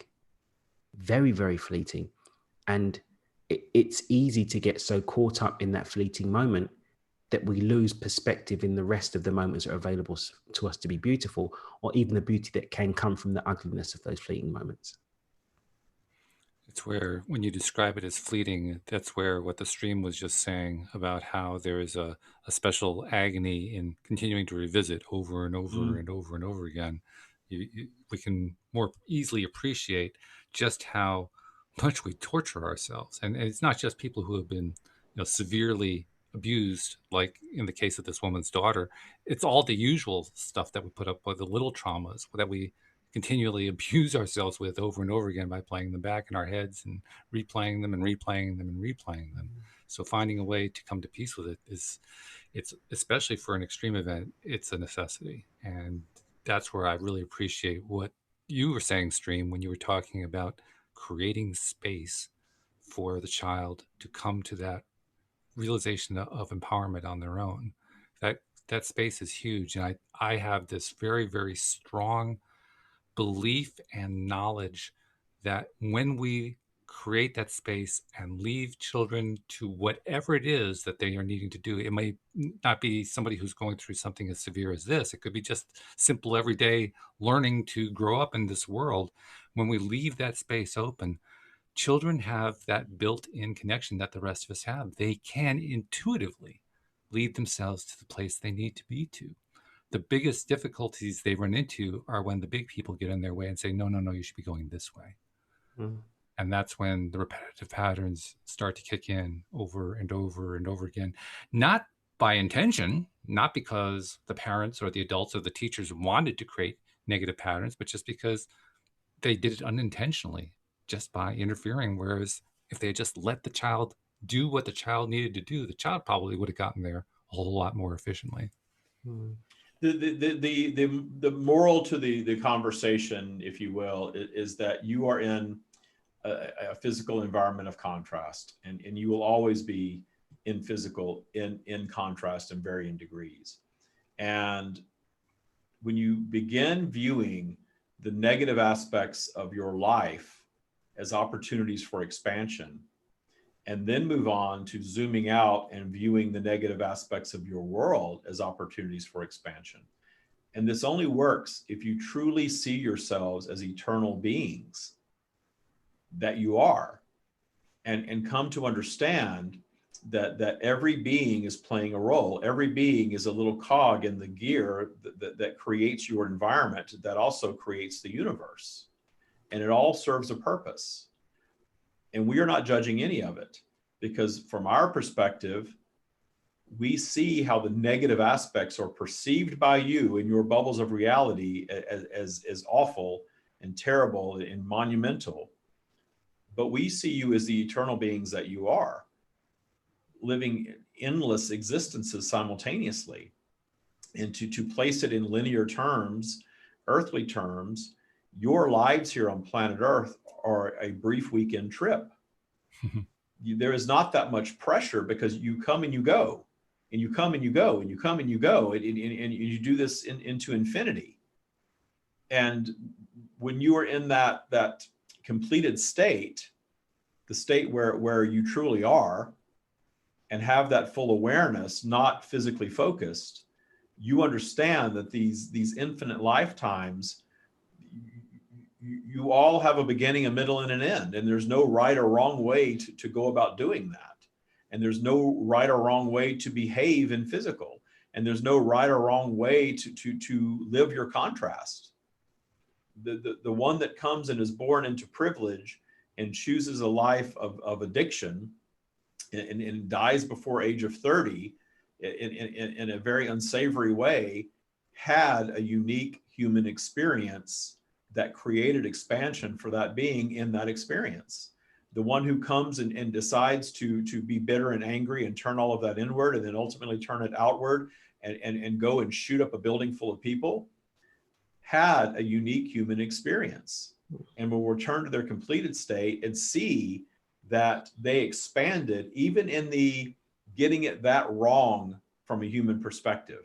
very, very fleeting. And it's easy to get so caught up in that fleeting moment that we lose perspective in the rest of the moments that are available to us to be beautiful, or even the beauty that can come from the ugliness of those fleeting moments. It's where, when you describe it as fleeting, that's where what the stream was just saying about how there is a special agony in continuing to revisit over and over and over and over again. We can more easily appreciate just how much we torture ourselves. And it's not just people who have been, severely abused, like in the case of this woman's daughter. It's all the usual stuff that we put up with, the little traumas that we continually abuse ourselves with over and over again by playing them back in our heads and replaying them and replaying them and replaying them. So finding a way to come to peace with it it's especially for an extreme event, it's a necessity. And that's where I really appreciate what you were saying, Stream, when you were talking about creating space for the child to come to that realization of empowerment on their own. That space is huge. And I have this very, very strong belief and knowledge that when we create that space and leave children to whatever it is that they are needing to do, it may not be somebody who's going through something as severe as this. It could be just simple everyday learning to grow up in this world. When we leave that space open, children have that built-in connection that the rest of us have. They can intuitively lead themselves to the place they need to be to. The biggest difficulties they run into are when the big people get in their way and say, no, you should be going this way. And that's when the repetitive patterns start to kick in over and over and over again, not by intention, not because the parents or the adults or the teachers wanted to create negative patterns, but just because they did it unintentionally, just by interfering. Whereas if they had just let the child do what the child needed to do, the child probably would have gotten there a whole lot more efficiently. The moral to the conversation, if you will, is that you are in a physical environment of contrast, and you will always be in contrast in varying degrees. And when you begin viewing the negative aspects of your life as opportunities for expansion, and then move on to zooming out and viewing the negative aspects of your world as opportunities for expansion. And this only works if you truly see yourselves as eternal beings that you are, and come to understand that every being is playing a role. Every being is a little cog in the gear that creates your environment, that also creates the universe. And it all serves a purpose. And we are not judging any of it, because from our perspective, we see how the negative aspects are perceived by you in your bubbles of reality as awful and terrible and monumental. But we see you as the eternal beings that you are, living endless existences simultaneously. And to place it in linear terms, earthly terms, your lives here on planet Earth are a brief weekend trip. There is not that much pressure, because you come and you go, and you come and you go, and you come and you go, and you do this into infinity. And when you are in that completed state, the state where you truly are, and have that full awareness, not physically focused, you understand that these infinite lifetimes, you all have a beginning, a middle, and an end, and there's no right or wrong way to go about doing that. And there's no right or wrong way to behave in physical. And there's no right or wrong way to live your contrast. The one that comes and is born into privilege and chooses a life of addiction and dies before age of 30 in a very unsavory way had a unique human experience that created expansion for that being in that experience. The one who comes and decides to be bitter and angry and turn all of that inward and then ultimately turn it outward and go and shoot up a building full of people had a unique human experience and will return to their completed state and see that they expanded even in the getting it that wrong from a human perspective.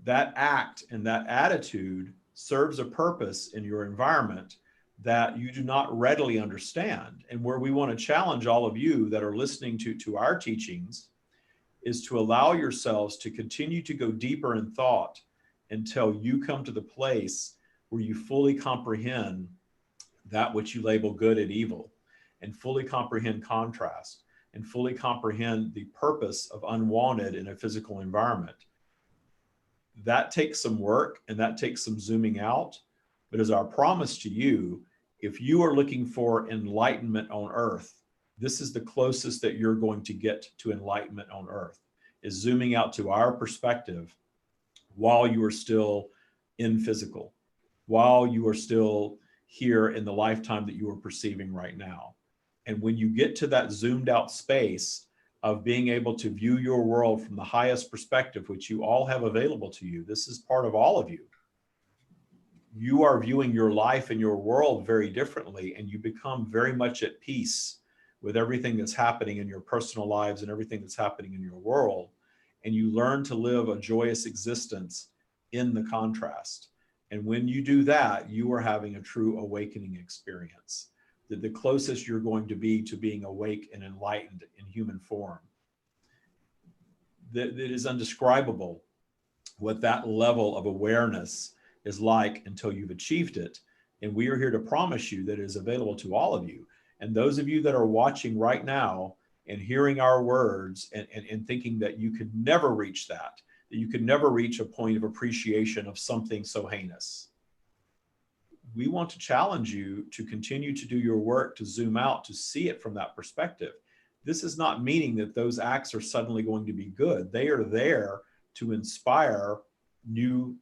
That act and that attitude serves a purpose in your environment that you do not readily understand. And where we want to challenge all of you that are listening to our teachings is to allow yourselves to continue to go deeper in thought until you come to the place where you fully comprehend that which you label good and evil, and fully comprehend contrast, and fully comprehend the purpose of unwanted in a physical environment. That takes some work and that takes some zooming out. But as our promise to you, if you are looking for enlightenment on earth, this is the closest that you're going to get to enlightenment on earth, is zooming out to our perspective while you are still in physical, while you are still here in the lifetime that you are perceiving right now. And when you get to that zoomed out space of being able to view your world from the highest perspective, which you all have available to you, this is part of all of you. You are viewing your life and your world very differently, and you become very much at peace with everything that's happening in your personal lives and everything that's happening in your world. And you learn to live a joyous existence in the contrast. And when you do that, you are having a true awakening experience. The closest you're going to be to being awake and enlightened in human form. That it is undescribable what that level of awareness is like until you've achieved it. And we are here to promise you that it is available to all of you. And those of you that are watching right now and hearing our words and thinking that you could never reach that you could never reach a point of appreciation of something so heinous. We want to challenge you to continue to do your work, to zoom out, to see it from that perspective. This is not meaning that those acts are suddenly going to be good. They are there to inspire new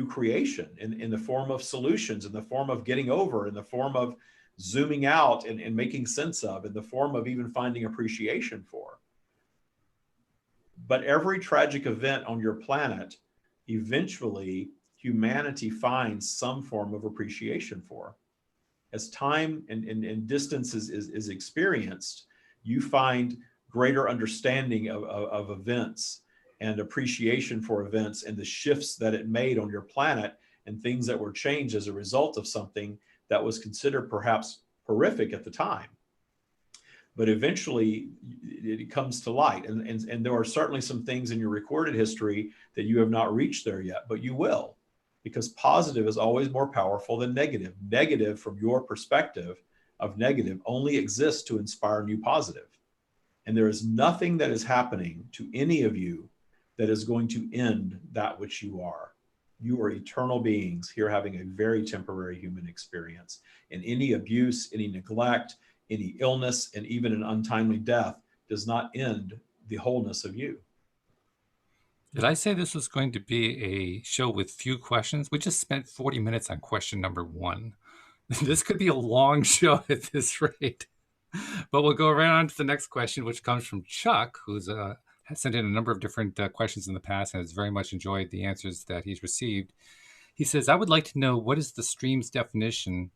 creation in the form of solutions, in the form of getting over, in the form of zooming out and making sense of, in the form of even finding appreciation for. But every tragic event on your planet, eventually humanity finds some form of appreciation for. As time and distance is experienced, you find greater understanding of events and appreciation for events and the shifts that it made on your planet and things that were changed as a result of something that was considered perhaps horrific at the time. But eventually it comes to light. And there are certainly some things in your recorded history that you have not reached there yet, but you will, because positive is always more powerful than negative. Negative, from your perspective of negative, only exists to inspire new positive. And there is nothing that is happening to any of you that is going to end that which you are. You are eternal beings here having a very temporary human experience. And any abuse, any neglect, any illness, and even an untimely death does not end the wholeness of you. Did I say this was going to be a show with few questions? We just spent 40 minutes on question number 1. This could be a long show at this rate. But we'll go right on to the next question, which comes from Chuck, who's has sent in a number of different questions in the past and has very much enjoyed the answers that he's received. He says, I would like to know, what is the stream's definition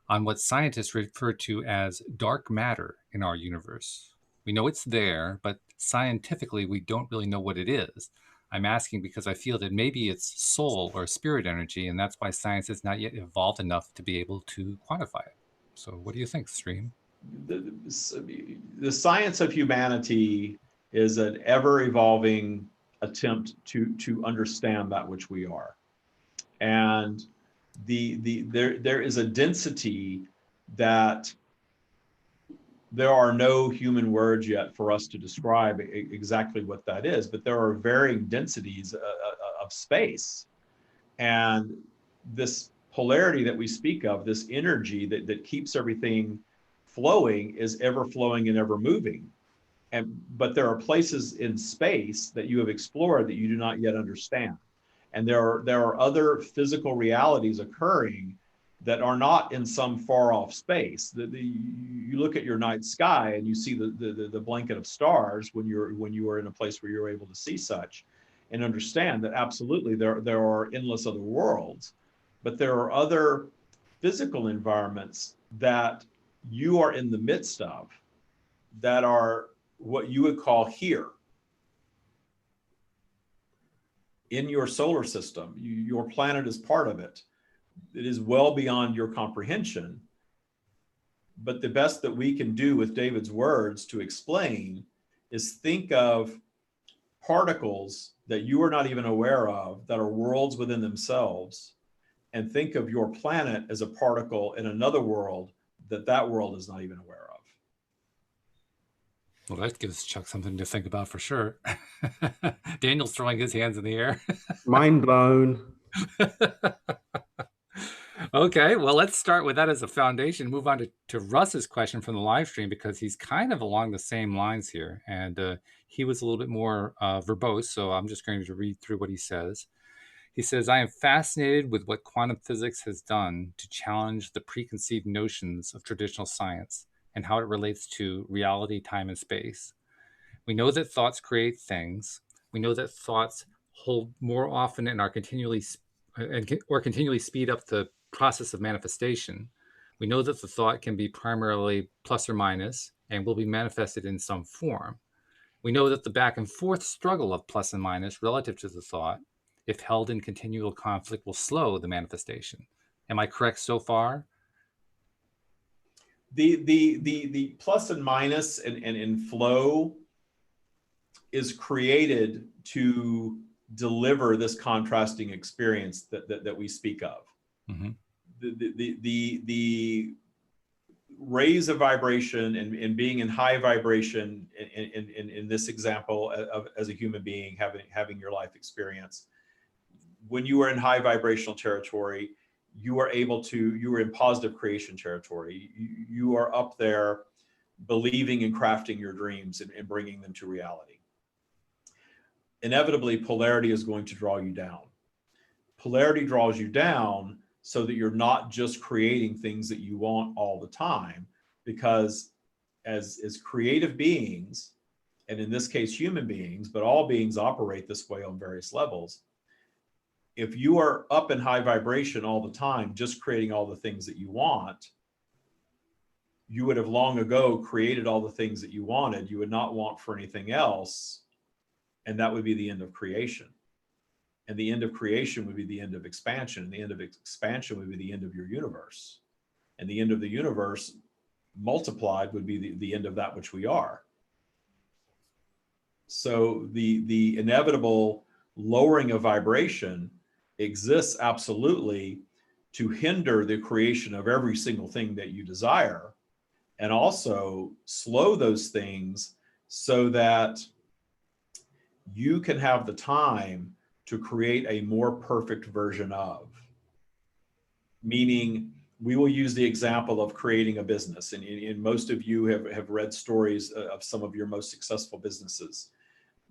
on what scientists refer to as dark matter in our universe? We know it's there, but scientifically, we don't really know what it is. I'm asking because I feel that maybe it's soul or spirit energy, and that's why science has not yet evolved enough to be able to quantify it. So what do you think, Stream? The science of humanity is an ever-evolving attempt to understand that which we are. And there is a density that there are no human words yet for us to describe exactly what that is, but there are varying densities of space. And this polarity that we speak of, this energy that keeps everything flowing, is ever flowing and ever moving. But there are places in space that you have explored that you do not yet understand. And there are other physical realities occurring that are not in some far off space. You look at your night sky and you see the blanket of stars when you are in a place where you're able to see such, and understand that absolutely there are endless other worlds, but there are other physical environments that you are in the midst of that are what you would call here in your solar system. Your planet is part of it. It is well beyond your comprehension. But the best that we can do with David's words to explain is think of particles that you are not even aware of that are worlds within themselves, and think of your planet as a particle in another world that world is not even aware of. Well, that gives Chuck something to think about for sure. Daniel's throwing his hands in the air. Mind blown. Okay, well, let's start with that as a foundation. Move on to Russ's question from the live stream, because he's kind of along the same lines here. And he was a little bit more verbose, so I'm just going to read through what he says. He says, I am fascinated with what quantum physics has done to challenge the preconceived notions of traditional science and how it relates to reality, time, and space. We know that thoughts create things. We know that thoughts hold more often and are continually speed up the process of manifestation. We know that the thought can be primarily plus or minus and will be manifested in some form. We know that the back and forth struggle of plus and minus relative to the thought, if held in continual conflict, will slow the manifestation. Am I correct so far? The plus and minus and flow is created to deliver this contrasting experience that we speak of. Mm-hmm. The raise of vibration and being in high vibration in this example of as a human being having your life experience, when you are in high vibrational territory, you are in positive creation territory. You are up there believing and crafting your dreams and bringing them to reality. Inevitably, polarity is going to draw you down. Polarity draws you down so that you're not just creating things that you want all the time, because as creative beings, and in this case human beings, but all beings operate this way on various levels. If you are up in high vibration all the time, just creating all the things that you want, you would have long ago created all the things that you wanted. You would not want for anything else. And that would be the end of creation. And the end of creation would be the end of expansion. And the end of expansion would be the end of your universe. And the end of the universe multiplied would be the end of that which we are. So the inevitable lowering of vibration exists absolutely to hinder the creation of every single thing that you desire, and also slow those things so that you can have the time to create a more perfect version of. Meaning, we will use the example of creating a business. And most of you have read stories of some of your most successful businesses.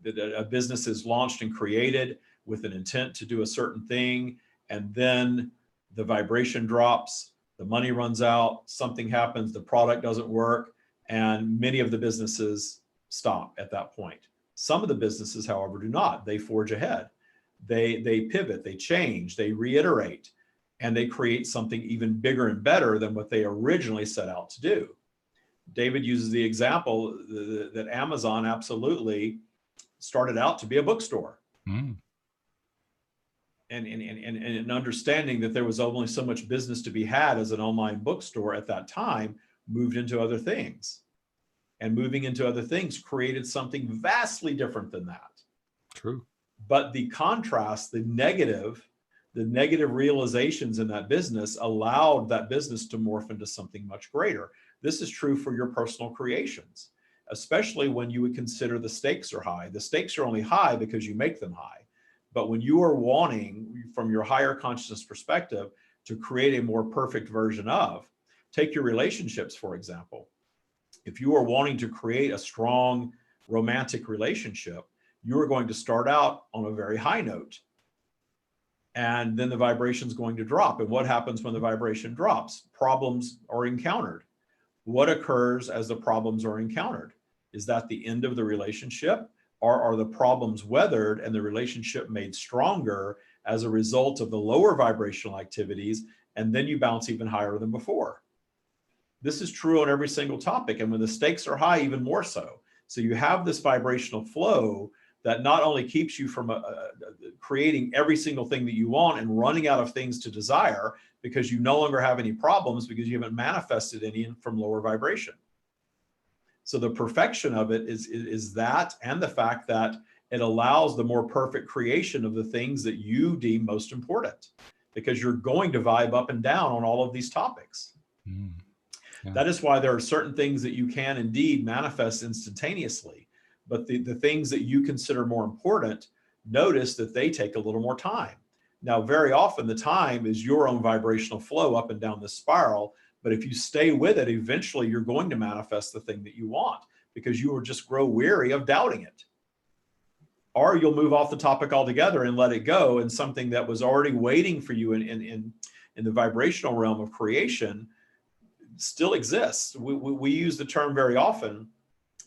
A business is launched and created with an intent to do a certain thing, and then the vibration drops, the money runs out, something happens, the product doesn't work, and many of the businesses stop at that point. Some of the businesses, however, do not. They forge ahead. They pivot, they change, they reiterate, and they create something even bigger and better than what they originally set out to do. David uses the example that Amazon absolutely started out to be a bookstore. Mm. And an understanding that there was only so much business to be had as an online bookstore at that time, moved into other things. And moving into other things created something vastly different than that. True. But the contrast, the negative the negative realizations in that business allowed that business to morph into something much greater. This is true for your personal creations, especially when you would consider the stakes are high. The stakes are only high because you make them high. But when you are wanting, from your higher consciousness perspective, to create a more perfect version of, take your relationships, for example. If you are wanting to create a strong romantic relationship, you are going to start out on a very high note. And then the vibration is going to drop. And what happens when the vibration drops? Problems are encountered. What occurs as the problems are encountered? Is that the end of the relationship? Or are the problems weathered and the relationship made stronger as a result of the lower vibrational activities? And then you bounce even higher than before. This is true on every single topic. And when the stakes are high, even more so. So you have this vibrational flow that not only keeps you from creating every single thing that you want and running out of things to desire, because you no longer have any problems because you haven't manifested any from lower vibration. So the perfection of it is that, and the fact that it allows the more perfect creation of the things that you deem most important, because you're going to vibe up and down on all of these topics. Yeah. That is why there are certain things that you can indeed manifest instantaneously. But the things that you consider more important, notice that they take a little more time. Now, very often the time is your own vibrational flow up and down this spiral. But if you stay with it, eventually you're going to manifest the thing that you want, because you will just grow weary of doubting it. Or you'll move off the topic altogether and let it go. And something that was already waiting for you in the vibrational realm of creation still exists. We use the term very often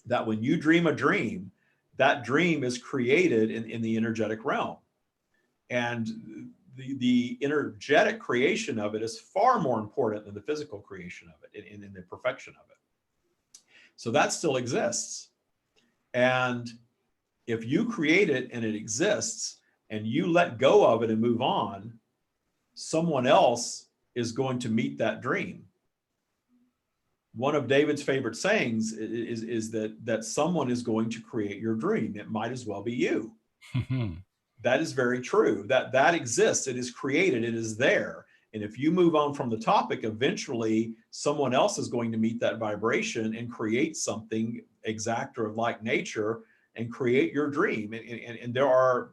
that when you dream a dream, that dream is created in the energetic realm. And the energetic creation of it is far more important than the physical creation of it, in the perfection of it. So that still exists. And if you create it and it exists and you let go of it and move on, someone else is going to meet that dream. One of David's favorite sayings is that someone is going to create your dream. It might as well be you. That is very true. That exists. It is created. It is there. And if you move on from the topic, eventually someone else is going to meet that vibration and create something exact or of like nature and create your dream. And there are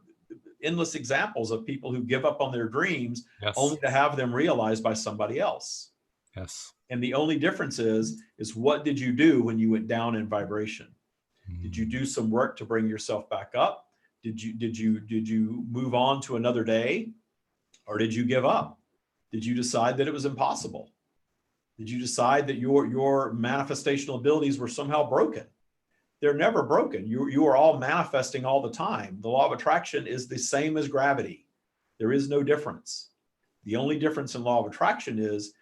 endless examples of people who give up on their dreams, yes, only to have them realized by somebody else. Yes. And the only difference is what did you do when you went down in vibration? Did you do some work to bring yourself back up? Did you move on to another day? Or did you give up? Did you decide that it was impossible? Did you decide that your manifestational abilities were somehow broken? They're never broken. You are all manifesting all the time. The law of attraction is the same as gravity. There is no difference. The only difference in law of attraction is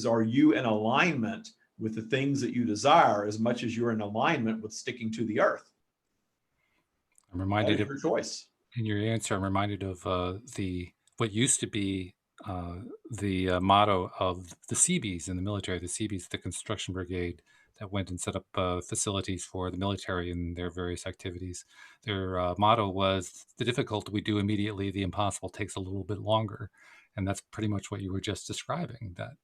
are you in alignment with the things that you desire as much as you're in alignment with sticking to the earth? I'm reminded of your choice. In your answer, I'm reminded of what used to be the motto of the Seabees in the military. The Seabees, the construction brigade that went and set up facilities for the military in their various activities. Their motto was, the difficult we do immediately, the impossible takes a little bit longer. And that's pretty much what you were just describing, that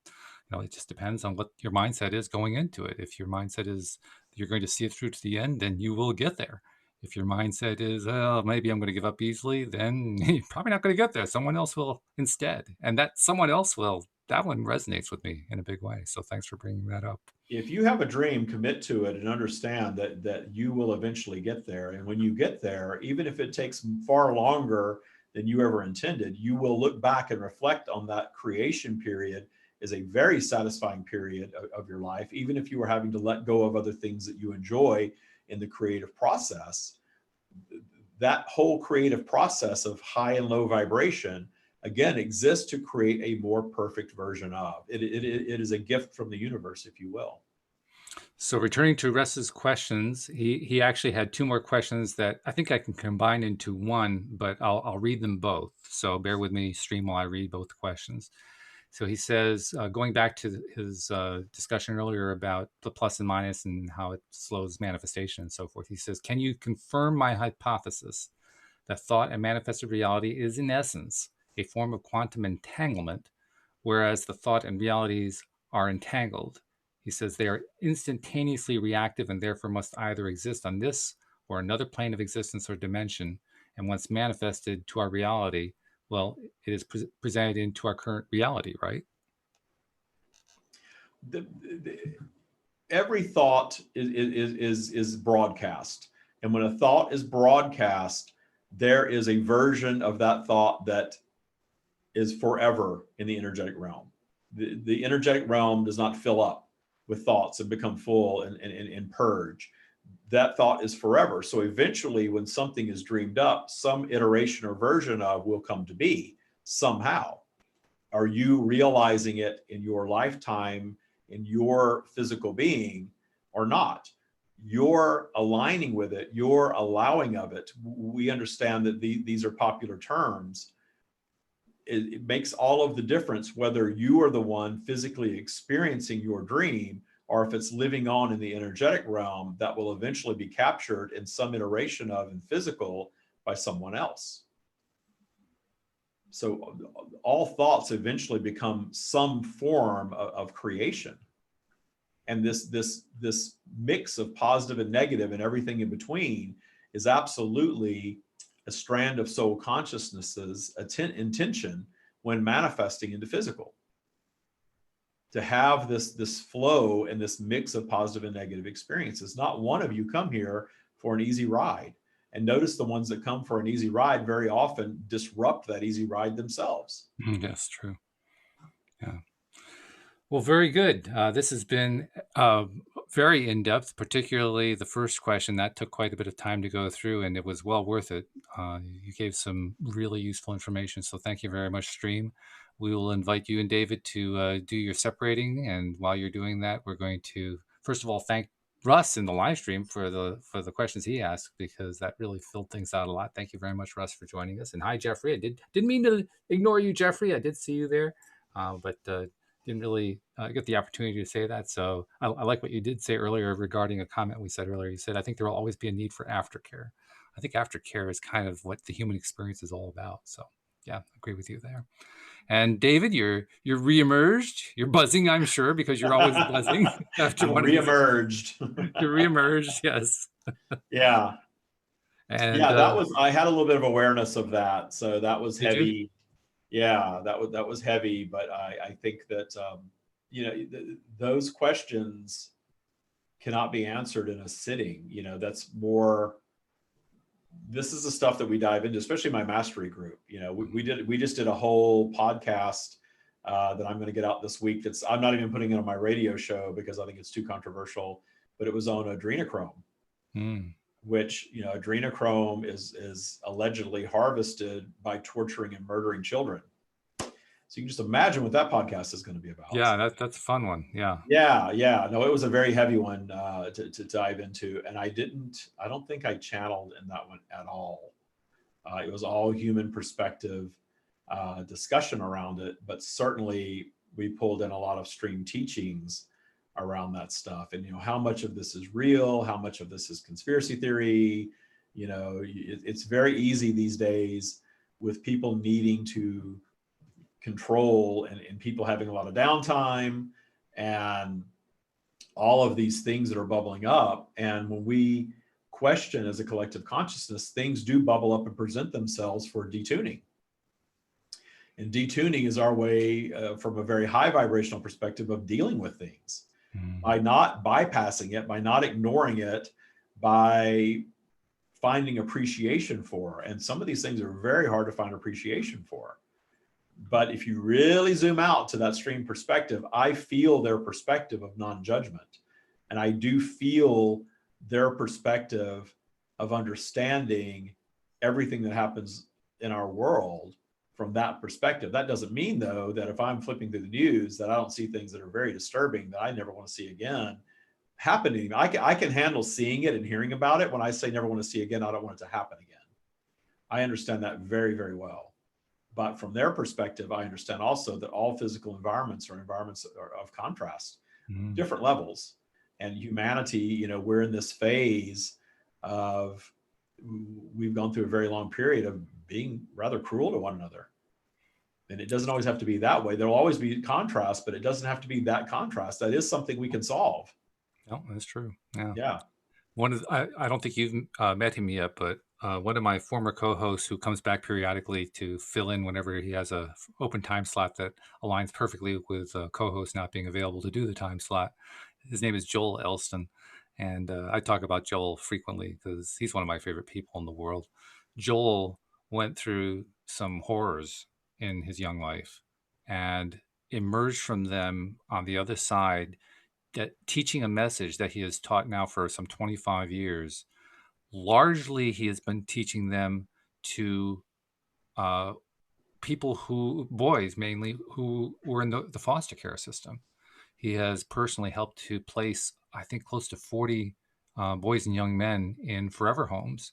it just depends on what your mindset is going into it. If your mindset is you're going to see it through to the end, then you will get there. If your mindset is, oh, maybe I'm going to give up easily, then you're probably not going to get there. Someone else will instead. And that someone else will, that one resonates with me in a big way. So thanks for bringing that up. If you have a dream, commit to it and understand that you will eventually get there. And when you get there, even if it takes far longer than you ever intended, you will look back and reflect on that creation period as a very satisfying period of your life, even if you were having to let go of other things that you enjoy in the creative process. That whole creative process of high and low vibration, again, exists to create a more perfect version of. It is a gift from the universe, if you will. So returning to Russ's questions, he actually had two more questions that I think I can combine into one, but I'll read them both. So bear with me, stream, while I read both questions. So he says, going back to his discussion earlier about the plus and minus and how it slows manifestation and so forth, he says, can you confirm my hypothesis that thought and manifested reality is in essence a form of quantum entanglement, whereas the thought and realities are entangled. He says they are instantaneously reactive and therefore must either exist on this or another plane of existence or dimension. And once manifested to our reality, well, it is presented into our current reality, right? Every thought is broadcast. And when a thought is broadcast, there is a version of that thought that is forever in the energetic realm. The energetic realm does not fill up with thoughts and become full and purge. That thought is forever. So eventually, when something is dreamed up, some iteration or version of will come to be somehow. Are you realizing it in your lifetime, in your physical being, or not? You're aligning with it, you're allowing of it. We understand that these are popular terms. It makes all of the difference whether you are the one physically experiencing your dream or if it's living on in the energetic realm that will eventually be captured in some iteration of in physical by someone else. So all thoughts eventually become some form of creation. And this mix of positive and negative and everything in between is absolutely a strand of soul consciousness's intention when manifesting into physical. To have this flow and this mix of positive and negative experiences. Not one of you come here for an easy ride. And notice the ones that come for an easy ride very often disrupt that easy ride themselves. Yes, true. Yeah. Well, very good. This has been very in-depth, particularly the first question. That took quite a bit of time to go through, and it was well worth it. You gave some really useful information, so thank you very much, Stream. We will invite you and David to do your separating, and while you're doing that, we're going to, first of all, thank Russ in the live stream for the questions he asked, because that really filled things out a lot. Thank you very much, Russ, for joining us. And hi, Jeffrey. I didn't mean to ignore you, Jeffrey. I did see you there, but didn't really get the opportunity to say that. So I like what you did say earlier regarding a comment we said earlier. You said, I think there will always be a need for aftercare. I think aftercare is kind of what the human experience is all about. So yeah, I agree with you there. And David, you're reemerged. You're buzzing, I'm sure, because you're always buzzing after I'm one reemerged. of these. You're reemerged, yes. Yeah. And yeah, that was, I had a little bit of awareness of that. So that was heavy. Yeah, that was heavy. But I think that, you know, those questions cannot be answered in a sitting. You know, that's more, this is the stuff that we dive into, especially my mastery group. You know, we just did a whole podcast that I'm going to get out this week. I'm not even putting it on my radio show because I think it's too controversial, but it was on adrenochrome. Which, you know, adrenochrome is allegedly harvested by torturing and murdering children. So you can just imagine what that podcast is going to be about. Yeah, that's a fun one. Yeah. Yeah. No, it was a very heavy one to dive into. And I don't think I channeled in that one at all. It was all human perspective discussion around it, but certainly we pulled in a lot of stream teachings around that stuff. And, you know, how much of this is real, how much of this is conspiracy theory. You know, it's very easy these days with people needing to control and people having a lot of downtime and all of these things that are bubbling up. And when we question as a collective consciousness, things do bubble up and present themselves for detuning. And detuning is our way from a very high vibrational perspective of dealing with things. By not bypassing it, by not ignoring it, by finding appreciation for. And some of these things are very hard to find appreciation for. But if you really zoom out to that stream perspective, I feel their perspective of non-judgment. And I do feel their perspective of understanding everything that happens in our world from that perspective. That doesn't mean, though, that if I'm flipping through the news, that I don't see things that are very disturbing that I never want to see again happening. I can handle seeing it and hearing about it. When I say never want to see again, I don't want it to happen again. I understand that very, very well. But from their perspective, I understand also that all physical environments are environments of contrast, different levels. And humanity, you know, we're in this phase of, we've gone through a very long period of being rather cruel to one another. And it doesn't always have to be that way. There'll always be contrast, but it doesn't have to be that contrast. That is something we can solve. No, that's true. Yeah. Yeah. I don't think you've met him yet, but one of my former co-hosts who comes back periodically to fill in whenever he has a open time slot that aligns perfectly with a co-host not being available to do the time slot. His name is Joel Elston, and I talk about Joel frequently because he's one of my favorite people in the world. Joel went through some horrors in his young life and emerged from them on the other side, that teaching a message that he has taught now for some 25 years. Largely, he has been teaching them to people boys mainly, who were in the foster care system. He has personally helped to place, I think, close to 40 boys and young men in forever homes.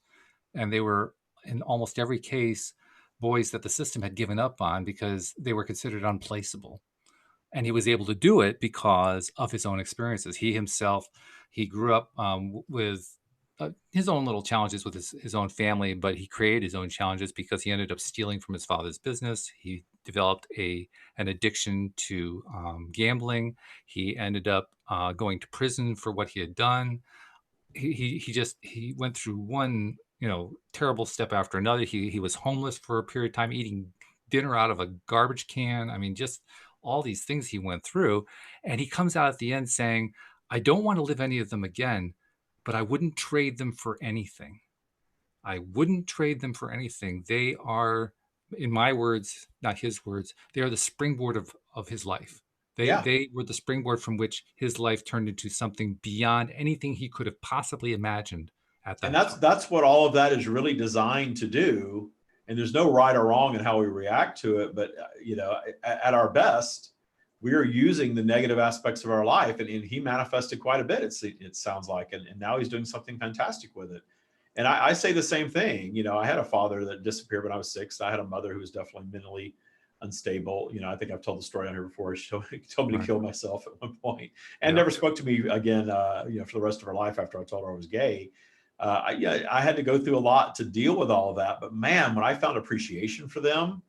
And they were, in almost every case, boys that the system had given up on because they were considered unplaceable. And he was able to do it because of his own experiences. He himself, he grew up with his own little challenges with his own family, but he created his own challenges because he ended up stealing from his father's business. He developed an addiction to gambling. He ended up going to prison for what he had done. He went through one terrible step after another. He was homeless for a period of time, eating dinner out of a garbage can. I mean, just all these things he went through. And he comes out at the end saying, I don't want to live any of them again, but I wouldn't trade them for anything. I wouldn't trade them for anything. They are, in my words, not his words, they are the springboard of his life. They were the springboard from which his life turned into something beyond anything he could have possibly imagined at that And time. that's what all of that is really designed to do. And there's no right or wrong in how we react to it. But, at our best, we are using the negative aspects of our life. And he manifested quite a bit, it sounds like. And now he's doing something fantastic with it. And I say the same thing. I had a father that disappeared when I was 6. I had a mother who was definitely mentally unstable. I think I've told the story on here before. She told me to kill myself at one point, and never spoke to me again, for the rest of her life after I told her I was gay. I had to go through a lot to deal with all of that. But man, when I found appreciation for them,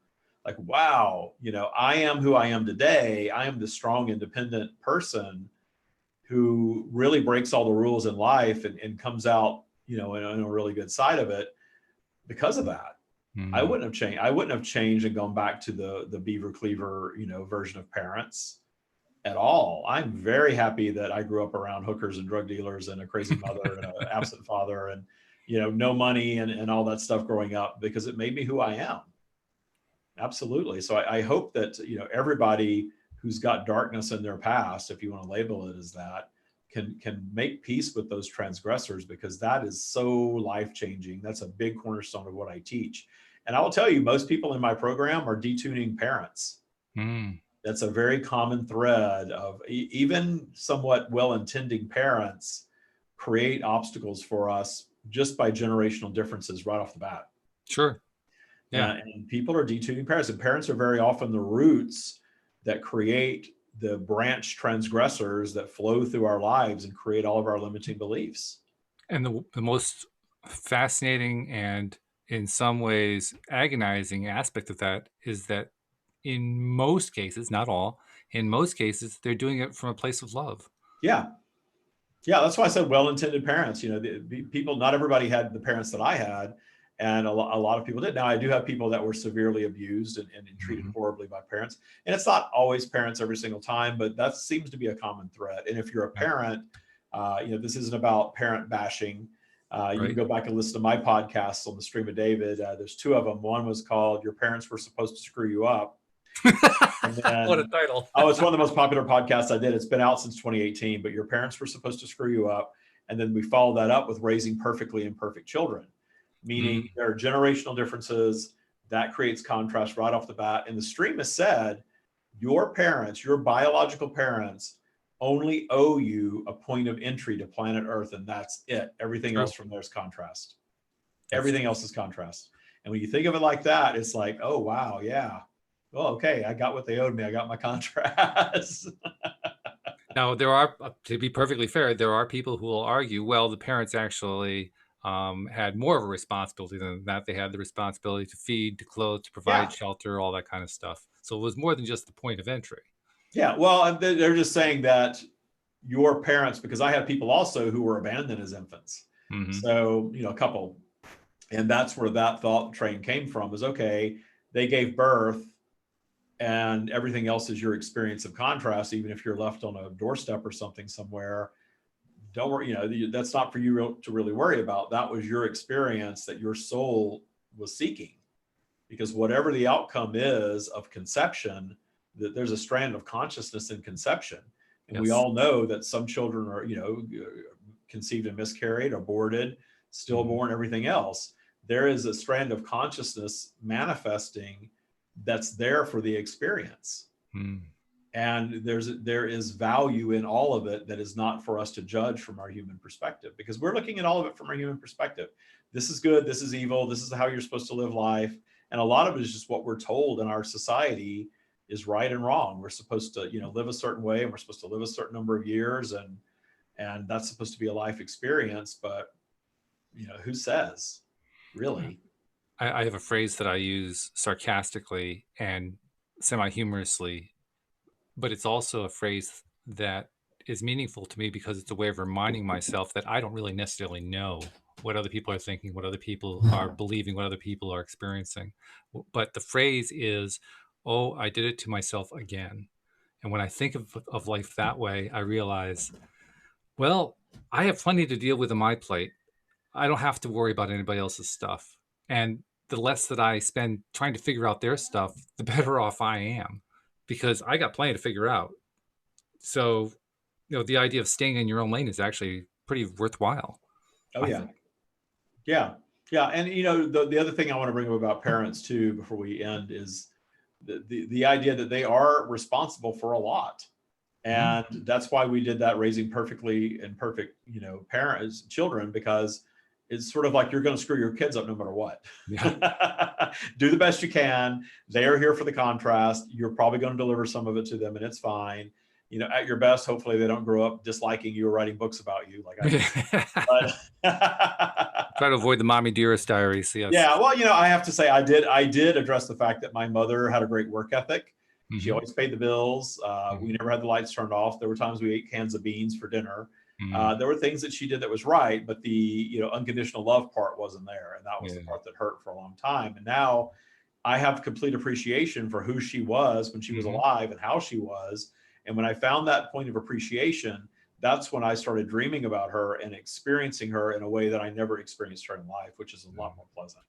like, wow, I am who I am today. I am the strong, independent person who really breaks all the rules in life and comes out, in a really good side of it because of that. I wouldn't have changed. I wouldn't have changed and gone back to the Beaver Cleaver, version of parents at all. I'm very happy that I grew up around hookers and drug dealers and a crazy mother and an absent father and, no money and all that stuff growing up, because it made me who I am. Absolutely. So I hope that, everybody who's got darkness in their past, if you want to label it as that, can make peace with those transgressors, because that is so life-changing. That's a big cornerstone of what I teach. And I will tell you, most people in my program are detuning parents. That's a very common thread of even somewhat well-intending parents create obstacles for us just by generational differences right off the bat. Sure. Yeah. And people are detuning parents, and parents are very often the roots that create the branch transgressors that flow through our lives and create all of our limiting beliefs. And the most fascinating and in some ways agonizing aspect of that is that in most cases, not all, in most cases, they're doing it from a place of love. Yeah. That's why I said well-intended parents. People, not everybody had the parents that I had, and a lot of people did. Now, I do have people that were severely abused and treated horribly by parents. And it's not always parents every single time, but that seems to be a common thread. And if you're a parent, this isn't about parent bashing. You can go back and listen to my podcasts on the Stream of David. There's 2 of them. One was called Your Parents Were Supposed to Screw You Up. And then, what a title. It's one of the most popular podcasts I did. It's been out since 2018, but Your Parents Were Supposed to Screw You Up. And then we followed that up with Raising Perfectly Imperfect Children, meaning there are generational differences that creates contrast right off the bat. And the Stream has said, your parents, your biological parents, only owe you a point of entry to planet Earth, and that's it. Everything else from there is contrast. Everything else is contrast. And when you think of it like that, it's like, oh, wow, yeah. Well, okay, I got what they owed me. I got my contrast. Now, there are, to be perfectly fair, there are people who will argue, well, the parents actually had more of a responsibility than that. They had the responsibility to feed, to clothe, to provide Yeah. shelter, all that kind of stuff. So it was more than just the point of entry. Yeah. Well, they're just saying that your parents, because I have people also who were abandoned as infants. So, a couple. And that's where that thought train came from, is okay, they gave birth and everything else is your experience of contrast. Even if you're left on a doorstep or something somewhere, don't worry, that's not for you to really worry about. That was your experience that your soul was seeking, because whatever the outcome is of conception, that there's a strand of consciousness in conception. And we all know that some children are, conceived and miscarried, aborted, stillborn, everything else. There is a strand of consciousness manifesting that's there for the experience. And there is value in all of it that is not for us to judge from our human perspective, because we're looking at all of it from our human perspective. This is good, this is evil, this is how you're supposed to live life. And a lot of it is just what we're told in our society is right and wrong. We're supposed to, live a certain way, and we're supposed to live a certain number of years, and that's supposed to be a life experience. But, who says, really? I have a phrase that I use sarcastically and semi-humorously, but it's also a phrase that is meaningful to me because it's a way of reminding myself that I don't really necessarily know what other people are thinking, what other people are believing, what other people are experiencing. But the phrase is, oh, I did it to myself again. And when I think of life that way, I realize, well, I have plenty to deal with on my plate. I don't have to worry about anybody else's stuff. And the less that I spend trying to figure out their stuff, the better off I am, because I got plenty to figure out. So, the idea of staying in your own lane is actually pretty worthwhile. Oh, yeah. Yeah. Yeah. And, the other thing I want to bring up about parents too, before we end, is the idea that they are responsible for a lot. And that's why we did that Raising Perfectly Imperfect, parents, children, because it's sort of like you're going to screw your kids up no matter what. Yeah. Do the best you can. They are here for the contrast. You're probably going to deliver some of it to them, and it's fine. At your best, hopefully they don't grow up disliking you or writing books about you like I did. But try to avoid the mommy dearest diaries. Yes. Yeah. Well, I have to say I did address the fact that my mother had a great work ethic. She always paid the bills. We never had the lights turned off. There were times we ate cans of beans for dinner. There were things that she did that was right, but the unconditional love part wasn't there, and that was the part that hurt for a long time. And now I have complete appreciation for who she was when she was alive and how she was. And when I found that point of appreciation, that's when I started dreaming about her and experiencing her in a way that I never experienced her in life, which is a lot more pleasant.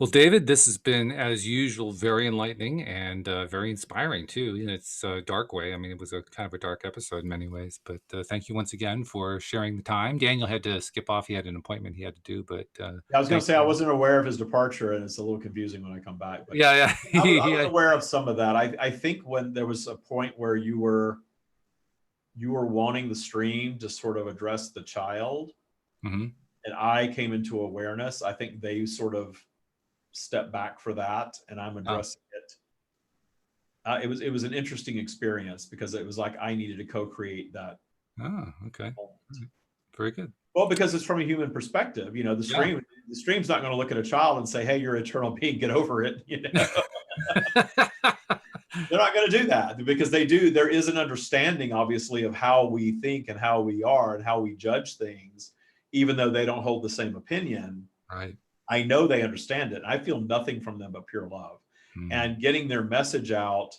Well, David, this has been, as usual, very enlightening and very inspiring too, in its dark way. I mean, it was a kind of a dark episode in many ways, but thank you once again for sharing the time. Daniel had to skip off; he had an appointment he had to do. But I was going to say I wasn't aware of his departure, and it's a little confusing when I come back. But yeah. I was aware of some of that. I think when there was a point where you were wanting the stream to sort of address the child, and I came into awareness, I think they sort of step back for that, and I'm addressing it. It was an interesting experience because it was like I needed to co-create that. Oh, okay. Very good. Well, because it's from a human perspective, the stream's not going to look at a child and say, "Hey, you're an eternal being, get over it." They're not going to do that, because there is an understanding, obviously, of how we think and how we are and how we judge things, even though they don't hold the same opinion. Right. I know they understand it. I feel nothing from them but pure love. And getting their message out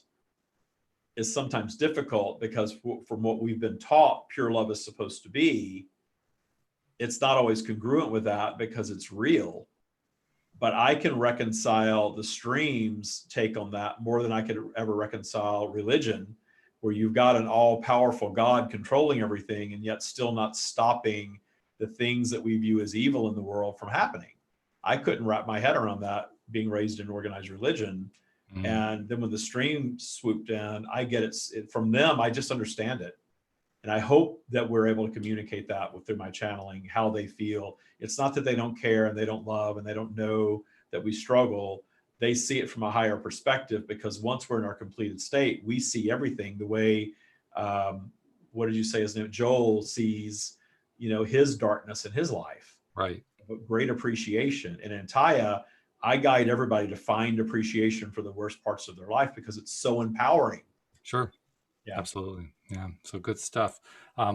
is sometimes difficult because from what we've been taught, pure love is supposed to be, it's not always congruent with that because it's real. But I can reconcile the stream's take on that more than I could ever reconcile religion, where you've got an all-powerful God controlling everything and yet still not stopping the things that we view as evil in the world from happening. I couldn't wrap my head around that, being raised in organized religion. And then when the stream swooped in, I get it from them. I just understand it. And I hope that we're able to communicate that through my channeling, how they feel. It's not that they don't care and they don't love and they don't know that we struggle. They see it from a higher perspective, because once we're in our completed state, we see everything the way, what did you say his name? Joel sees, his darkness in his life. Right. great appreciation. And in Taya, I guide everybody to find appreciation for the worst parts of their life because it's so empowering. Sure. Yeah. Absolutely. Yeah. So good stuff.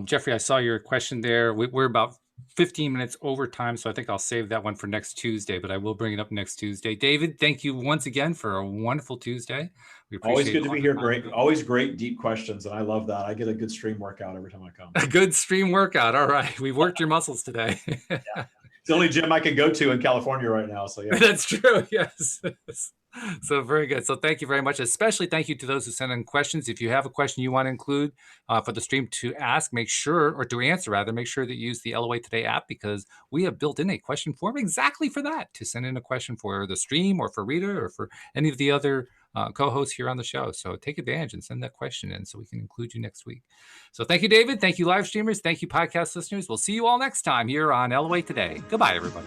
Jeffrey, I saw your question there. We're about 15 minutes over time, so I think I'll save that one for next Tuesday, but I will bring it up next Tuesday. David, thank you once again for a wonderful Tuesday. We Always appreciate good to be here. Great. Always great, deep questions. And I love that. I get a good stream workout every time I come. a good stream workout. All right. We worked your muscles today. Yeah. It's the only gym I can go to in California right now. So yeah. That's true. Yes. So very good. So thank you very much. Especially thank you to those who sent in questions. If you have a question you want to include for the stream to ask, make sure, or to answer rather, make sure that you use the LOA Today app, because we have built in a question form exactly for that, to send in a question for the stream or for Rita or for any of the other co-hosts here on the show. So take advantage and send that question in so we can include you next week. So thank you, David. Thank you, live streamers. Thank you, podcast listeners. We'll see you all next time here on LOA Today. Goodbye, everybody.